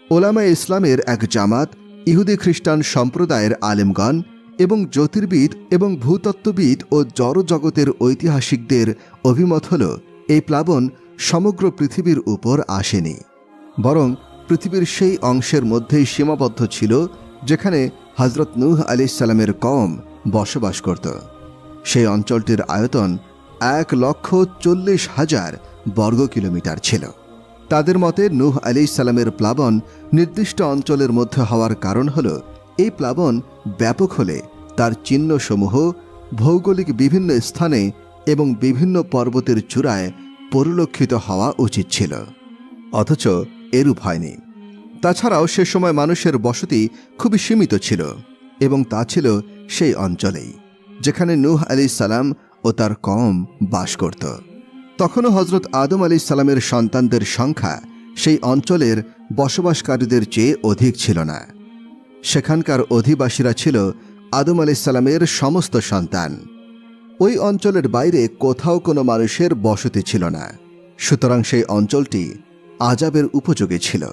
ওলামায়ে ইসলামের এক জামাত, ইহুদি খ্রিস্টান সম্প্রদায়ের আলেমগণ এবং জ্যোতির্বিদ এবং ভূতত্ত্ববিদ ও জড়জগতের ঐতিহাসিকদের অভিমত হল এই প্লাবন সমগ্র পৃথিবীর উপর আসেনি, বরং পৃথিবীর সেই অংশের মধ্যেই সীমাবদ্ধ ছিল যেখানে হযরত নূহ আলাইহিস সালামের কওম বসবাস করত। সেই অঞ্চলটির আয়তন ১,৪০,০০০ বর্গ কিলোমিটার ছিল। তাদের মতে নূহ আলাইহিস সালামের প্লাবন নির্দিষ্ট অঞ্চলের মধ্যে হওয়ার কারণ হল এই প্লাবন ব্যাপক হলে তার চিহ্নসমূহ ভৌগোলিক বিভিন্ন স্থানে এবং বিভিন্ন পর্বতের চূড়ায় পরিলক্ষিত হওয়া উচিত ছিল, অথচ এরূপ হয়নি। তাছাড়াও সে সময় মানুষের বসতি খুবই সীমিত ছিল এবং তা ছিল সেই অঞ্চলেই যেখানে নূহ আলাইহিস সালাম ও তার কওম বাস করত। তখনও হযরত আদম আলাইহিস সালামের সন্তানদের সংখ্যা সেই অঞ্চলের বসবাসকারীদের চেয়ে অধিক ছিল না। সেখানকার অধিবাসীরা ছিল আদম আলাইহিস সালামের সমস্ত সন্তান। ওই অঞ্চলের বাইরে কোথাও কোনো মানুষের বসতি ছিল না। সুতরাং সেই অঞ্চলটি আযাবের উপযোগী ছিল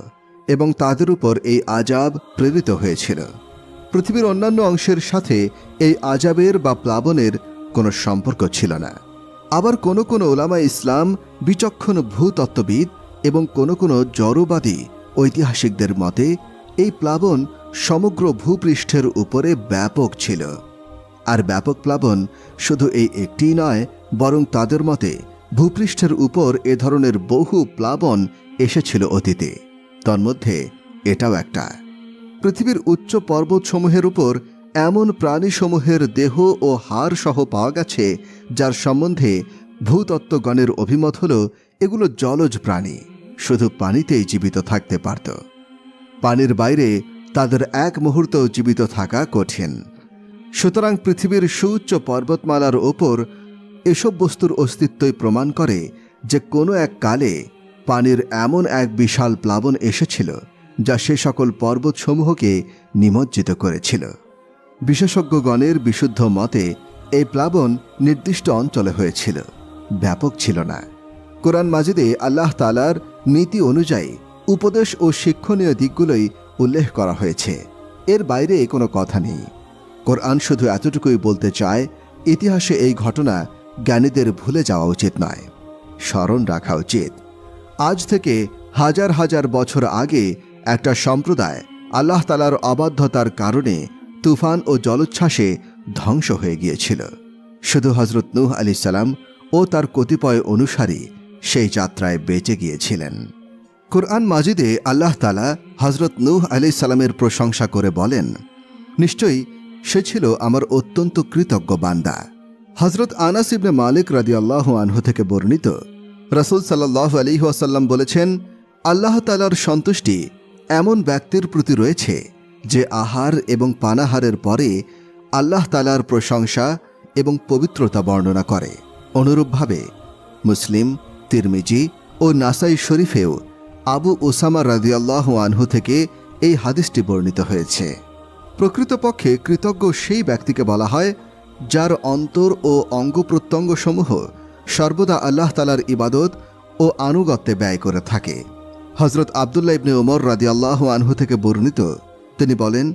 এবং তাদের উপর এই আযাব প্রেরিত হয়েছিল। পৃথিবীর অন্যান্য অংশের সাথে এই আযাবের বা প্লাবনের কোনো সম্পর্ক ছিল না। আবার কোনো কোনো ওলামায়ে ইসলাম, বিচক্ষণ ভূতত্ত্ববিদ এবং কোনো কোনো জড়বাদী ঐতিহাসিকদের মতে এই প্লাবন সমগ্র ভূপৃষ্ঠের উপরে ব্যাপক ছিল। আর ব্যাপক প্লাবন শুধু এই একটিই নয়, বরং তাদের মতে ভূপৃষ্ঠের উপর এ ধরনের বহু প্লাবন এসেছিল অতীতে। তন্মধ্যে এটাও একটা। পৃথিবীর উচ্চ পর্বতসমূহের উপর এমন প্রাণীসমূহের দেহ ও হাড় সহ পাওয়া গেছে যার সম্বন্ধে ভূতত্ত্বগণের অভিমত হল এগুলো জলজ প্রাণী, শুধু পানিতেই জীবিত থাকতে পারত। পানির বাইরে তাদের এক মুহূর্তও জীবিত থাকা কঠিন। সুতরাং পৃথিবীর সুউচ্চ পর্বতমালার ওপর এসব বস্তুর অস্তিত্বই প্রমাণ করে যে কোনো এক কালে পানির এমন এক বিশাল প্লাবন এসেছিল যা সে সকল পর্বতসমূহকে নিমজ্জিত করেছিল। বিশেষজ্ঞগণের বিশুদ্ধ মতে এই প্লাবন নির্দিষ্ট অঞ্চলে হয়েছিল, ব্যাপক ছিল না। কোরআন মাজিদে আল্লাহ তাআলার নীতি অনুযায়ী উপদেশ ও শিক্ষণীয় দিকগুলোই উল্লেখ করা হয়েছে, এর বাইরে কোনো কথা নেই। কোরআন শুধু এতটুকুই বলতে চায়, ইতিহাসে এই ঘটনা জ্ঞানীদের ভুলে যাওয়া উচিত নয়, স্মরণ রাখা উচিত। আজ থেকে হাজার হাজার বছর আগে একটা সম্প্রদায় আল্লাহ তাআলার অবাধ্যতার কারণে তুফান ও জলোচ্ছ্বাসে ধ্বংস হয়ে গিয়েছিল। শুধু হযরত নূহ আলাইহিস সালাম ও তার কতিপয় অনুসারী সেই যাত্রায় বেঁচে গিয়েছিলেন। কুরআন মাজিদে আল্লাহ তাআলা হযরত নূহ আলাইহিস সালামের প্রশংসা করে বলেন, নিশ্চয়ই সে ছিল আমার অত্যন্ত কৃতজ্ঞ বান্দা। হযরত আনাস ইবনে মালিক রাদিয়াল্লাহু আনহু থেকে বর্ণিত, রাসূল সাল্লাল্লাহু আলাইহি ওয়াসাল্লাম বলেছেন, আল্লাহ তাআলার সন্তুষ্টি এমন ব্যক্তির প্রতি রয়েছে যে আহার এবং পানাহারের পরে আল্লাহ তাআলার প্রশংসা এবং পবিত্রতা বর্ণনা করে। অনুরূপভাবে মুসলিম, তিরমিজি ও নাসাই শরীফেও আবু উসামা রাদিয়াল্লাহু আনহু থেকে এই হাদিসটি বর্ণিত হয়েছে। প্রকৃতপক্ষে কৃতজ্ঞ সেই ব্যক্তিকে বলা হয় যার অন্তর ও অঙ্গপ্রত্যঙ্গসমূহ সর্বদা আল্লাহ তাআলার ইবাদত ও আনুগত্যে ব্যয় করে থাকে। হযরত আব্দুল্লাহ ইবনে ওমর রাদিয়াল্লাহু আনহু থেকে বর্ণিত, তিনি বলেন,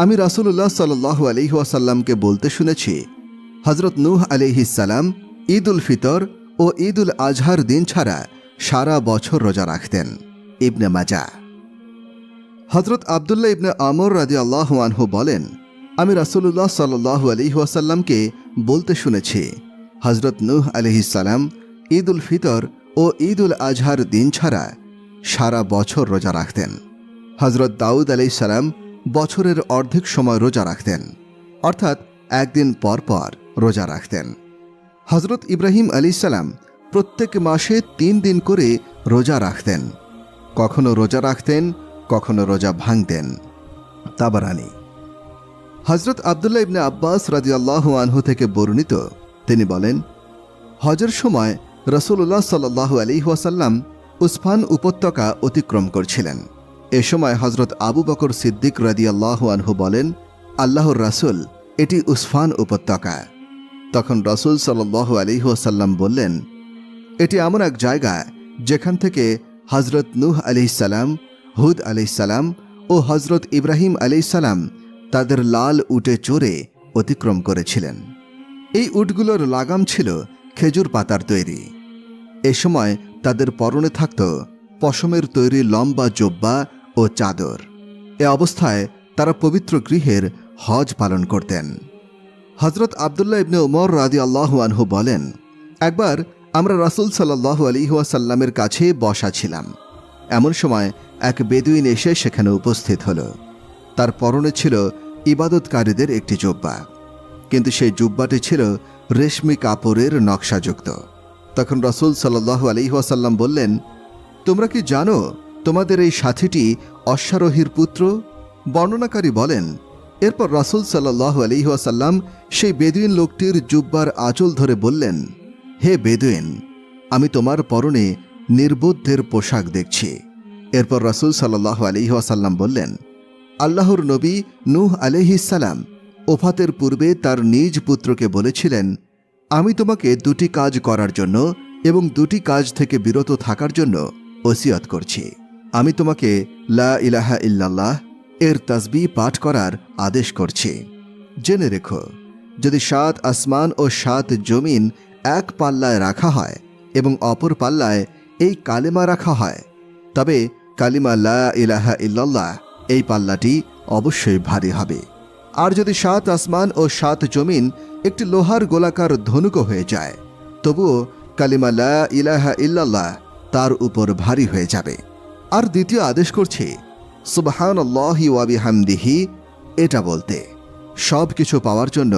আমি রাসূলুল্লাহ সাল্লাল্লাহু আলাইহি ওয়াসাল্লামকে বলতে শুনেছি, হযরত নূহ আলাইহিস সালাম ঈদ উল ফিতর ও ঈদ উল আজহার দিন ছাড়া সারা বছর রোজা রাখতেন। ইবনে মাজাহ। হযরত আব্দুল্লাহ ইবনে আমর রাদিয়াল্লাহু আনহু বলেন, আমি রাসূলুল্লাহ সাল্লাল্লাহু আলাইহি ওয়াসাল্লামকে বলতে শুনেছি, হযরত নূহ আলাইহিস সালাম ঈদ উল ফিতর ও ঈদ উল আজহার দিন ছাড়া সারা বছর রোজা রাখতেন। হযরত দাউদ আলাইহিস সালাম বছরের অর্ধেক সময় রোজা রাখতেন, অর্থাৎ একদিন পর পর রোজা রাখতেন। হযরত ইব্রাহিম আলাইহিস সালাম প্রত্যেক মাসে 3 দিন করে রোজা রাখতেন। কখনো রোজা রাখতেন, কখনো রোজা ভাঙতেন। তাবারানী। হযরত আব্দুল্লাহ ইবনে আব্বাস রাদিয়াল্লাহু আনহু থেকে বর্ণিত, তিনি বলেন, হজের সময় রাসূলুল্লাহ সাল্লাল্লাহু আলাইহি ওয়াসাল্লাম উসফান উপত্যকা অতিক্রম করছিলেন। এ সময় হযরত আবু বকর সিদ্দিক রাদিয়াল্লাহু আনহু বলেন, আল্লাহর রাসূল, এটি উসফান উপত্যকা। তখন রাসূল সাল্লাল্লাহু আলাইহি ওয়াসাল্লাম বললেন, এটি এমন এক জায়গা যেখান থেকে হযরত নূহ আলাইহিস সালাম, হুদ আলাইহিস সালাম ও হযরত ইব্রাহিম আলাইহিস সালাম তাদের লাল উটে চড়ে অতিক্রম করেছিলেন। এই উটগুলোর লাগাম ছিল খেজুর পাতার তৈরি। এ সময় তাদের পরনে থাকত পশমের তৈরি লম্বা জোব্বা ও চাদর। এ অবস্থায় তারা পবিত্র গৃহের হজ পালন করতেন। হযরত আব্দুল্লাহ ইবনে ওমর রাদিয়াল্লাহু আনহু বলেন, একবার আমরা রাসূল সাল্লাল্লাহু আলাইহি ওয়াসাল্লামের কাছে বসা ছিলাম। এমন সময় এক বেদুইন এসে সেখানে উপস্থিত হল। তার পরনে ছিল ইবাদতকারীদের একটি জুব্বা, কিন্তু সেই জুব্বাটি ছিল রেশমি কাপড়ের নকশাযুক্ত। তখন রাসূল সাল্লাল্লাহু আলাইহি ওয়াসাল্লাম বললেন, তোমরা কি জানো তোমাদের এই সাথীটি অশ্বারোহীর পুত্র? বর্ণনাকারী বলেন, এরপর রাসূল সাল্লাল্লাহু আলাইহি ওয়াসাল্লাম সেই বেদুইন লোকটির জুব্বার আঁচল ধরে বললেন, হে বেদুইন, আমি তোমার পরনে নির্বোধের পোশাক দেখছি। এরপর রাসূল সাল্লাল্লাহু আলাইহি ওয়াসাল্লাম বললেন, আল্লাহর নবী নূহ আলাইহিস সালাম ওফাতের পূর্বে তার নিজ পুত্রকে বলেছিলেন, আমি তোমাকে 2টি কাজ করার জন্য এবং 2টি কাজ থেকে বিরত থাকার জন্য ওসিয়ত করছি। আমি তোমাকে লা ইলাহা ইল্লাল্লাহ এর তাসবিহ পাঠ করার আদেশ করছি। জেনে রেখো, যদি 7 আসমান ও 7 জমিন এক পাল্লায় রাখা হয় এবং অপর পাল্লায় এই কালেমা রাখা হয়, তবে কালিমা লা ইলাহা ইল্লাল্লাহ এই পাল্লাটি অবশ্যই ভারী হবে। আর যদি 7 আসমান ও 7 জমিন একটি লোহার গোলাকার ধনুক হয়ে যায়, তবুও কালিমা লা ইলাহা ইল্লাল্লাহ তার উপর ভারী হয়ে যাবে। আর দ্বিতীয় আদেশ করছি, সুবহানাল্লাহি ওয়া বিহামদিহি এটা বলতে। সব কিছু পাওয়ার জন্য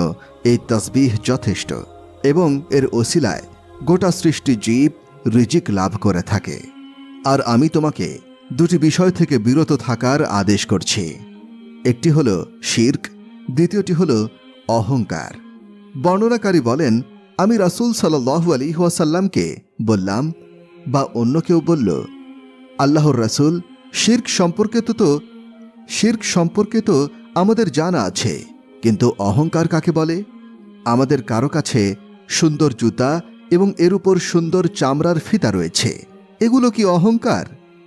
এই তাসবিহ যথেষ্ট এবং এর ওসিলায় গোটা সৃষ্টি জীব রিজিক লাভ করে থাকে। আর আমি তোমাকে 2টি বিষয় থেকে বিরত থাকার আদেশ করছি। একটি হলো শিরক, দ্বিতীয়টি হলো অহংকার। বর্ণনাকারী বলেন, আমি রাসূল সাল্লাল্লাহু আলাইহি ওয়াসাল্লামকে বললাম, বা অন্য কেউ বলল, আল্লাহর রাসূল, শিরক সম্পর্কে তো আমাদের জানা আছে, কিন্তু অহংকার কাকে বলে? আমাদের কারো কাছে সুন্দর জুতা এবং এর উপর সুন্দর চামড়ার ফিতা রয়েছে, এগুলো কি অহংকার?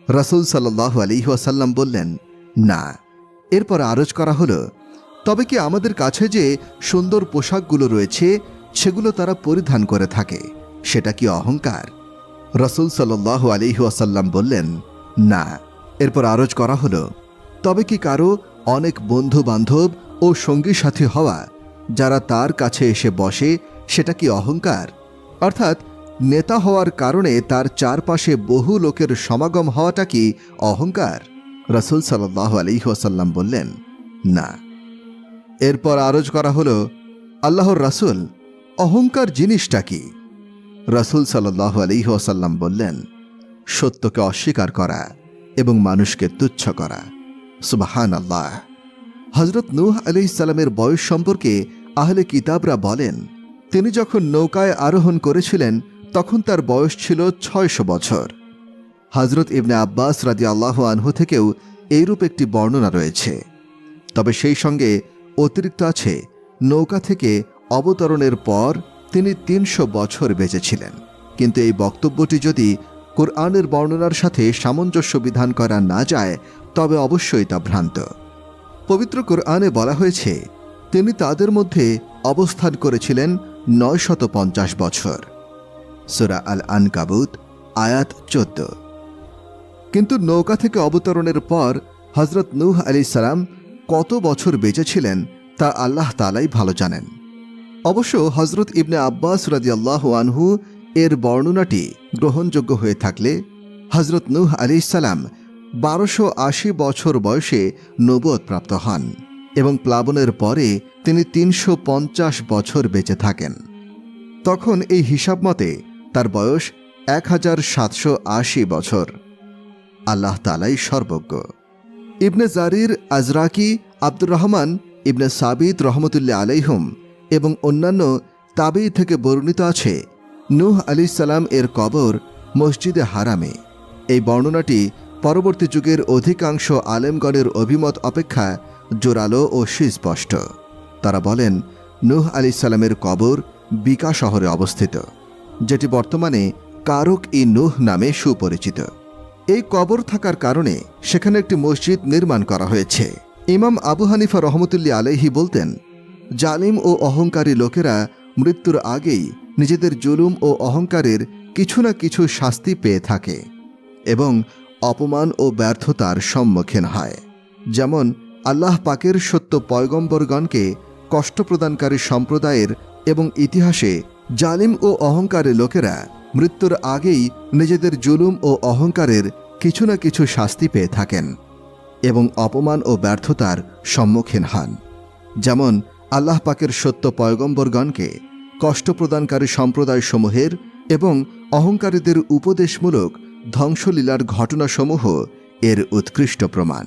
রাসূল সাল্লাল্লাহু আলাইহি ওয়াসাল্লাম বললেন, না। এরপর আরজ করা হলো, তবে কি আমাদের কাছে যে সুন্দর পোশাকগুলো রয়েছে সেগুলো তারা পরিধান করে থাকে, সেটা কি অহংকার? রাসূল সাল্লাল্লাহু আলাইহি ওয়াসাল্লাম বললেন, না। এরপর আরজ করা হলো, তবে কি কারো অনেক বন্ধু বান্ধব ও সঙ্গী সাথী হওয়া যারা তার কাছে এসে বসে, সেটা কি অহংকার? অর্থাৎ নেতা হওয়ার কারণে তার চারপাশে বহু লোকের সমাগম হওয়াটা কি অহংকার? রাসূল সাল্লাল্লাহু আলাইহি ওয়াসাল্লাম বললেন, না। এরপর আরজ করা হলো, আল্লাহর রাসূল, অহংকার জিনিসটা কি? রাসূল সাল্লাল্লাহু আলাইহি ওয়াসাল্লাম বললেন, সত্যকে অস্বীকার করা, এবং মানুষকে তুচ্ছ করা। সুবহানাল্লাহ। হযরত নূহ আলাইহিস সালামের বয়স সম্পর্কে আহলে কিতাবরা বলেন, তিনি যখন নৌকায় আরোহণ করেছিলেন তখন তার বয়স ছিল 600 বছর। হযরত ইবনে আব্বাস রাদিয়াল্লাহু আনহু থেকেও এইরূপ একটি বর্ণনা রয়েছে। তবে সেই সঙ্গে অতিরিক্ত আছে, নৌকা থেকে অবতরণের পর তিনি 300 বছর বেঁচেছিলেন। কিন্তু এই বক্তব্যটি যদি কোরআনের বর্ণনার সাথে সামঞ্জস্য বিধান করা না যায় তবে অবশ্যই তা ভ্রান্ত। পবিত্র কোরআনে বলা হয়েছে, তিনি তাদের মধ্যে অবস্থান করেছিলেন 950 বছর। সূরা আল আনকাবুত আয়াত 14। কিন্তু নৌকা থেকে অবতরণের পর হযরত নূহ আলাইহিস সালাম কত বছর বেঁচেছিলেন তা আল্লাহ তাআলাই ভালো জানেন। অবশ্য হযরত ইবনে আব্বাস রাদিয়াল্লাহু আনহু এর বর্ণনাটি গ্রহণযোগ্য হয়ে থাকলে হযরত নূহ আলাইহিস সালাম 1280 বছর বয়সে নবুয়ত প্রাপ্ত হন এবং প্লাবনের পরে তিনি 350 বছর বেঁচে থাকেন। তখন এই হিসাব মতে তার বয়স 1780 বছর। আল্লাহ তাআলাই সর্বজ্ঞ। ইবনে জারির আজরাকি, আব্দুর রহমান ইবনে সাবিত রহমতুল্লাহ আলাইহুম এবং অন্যান্য তাবেঈ থেকে বর্ণিত আছে, নূহ আলাইহিস সালাম এর কবর মসজিদে হারামে। এই বর্ণনাটি পরবর্তী যুগের অধিকাংশ আলেমগণের অভিমত অপেক্ষা জোরালো ও সুস্পষ্ট। তারা বলেন, নূহ আলাইহিস সালামের কবর বিকা শহরে অবস্থিত, যেটি বর্তমানে কারক-ই-নূহ নামে সুপরিচিত। এই কবর থাকার কারণে সেখানে একটি মসজিদ নির্মাণ করা হয়েছে। ইমাম আবু হানিফা রহমতুল্লাহ আলাইহি বলতেন, জালিম ও অহংকারী লোকেরা মৃত্যুর আগেই নিজেদের জুলুম ও অহংকারের কিছু না কিছু শাস্তি পেয়ে থাকে এবং অপমান ও ব্যর্থতার সম্মুখীন হয়। যেমন আল্লাহ পাকের সত্য পয়গম্বরগণকে কষ্ট প্রদানকারী সম্প্রদায়ের এবং ইতিহাসে জালিম ও অহংকারী লোকেরা মৃত্যুর আগেই নিজেদের জুলুম ও অহংকারের কিছু না কিছু শাস্তি পেয়ে থাকেন এবং অপমান ও ব্যর্থতার সম্মুখীন হন। যেমন আল্লাহ পাকের সত্য পয়গম্বরগণকে কষ্ট প্রদানকারী সম্প্রদায়সমূহের এবং অহংকারীদের উপদেশমূলক ধ্বংসলীলার ঘটনাসমূহ এর উৎকৃষ্ট প্রমাণ।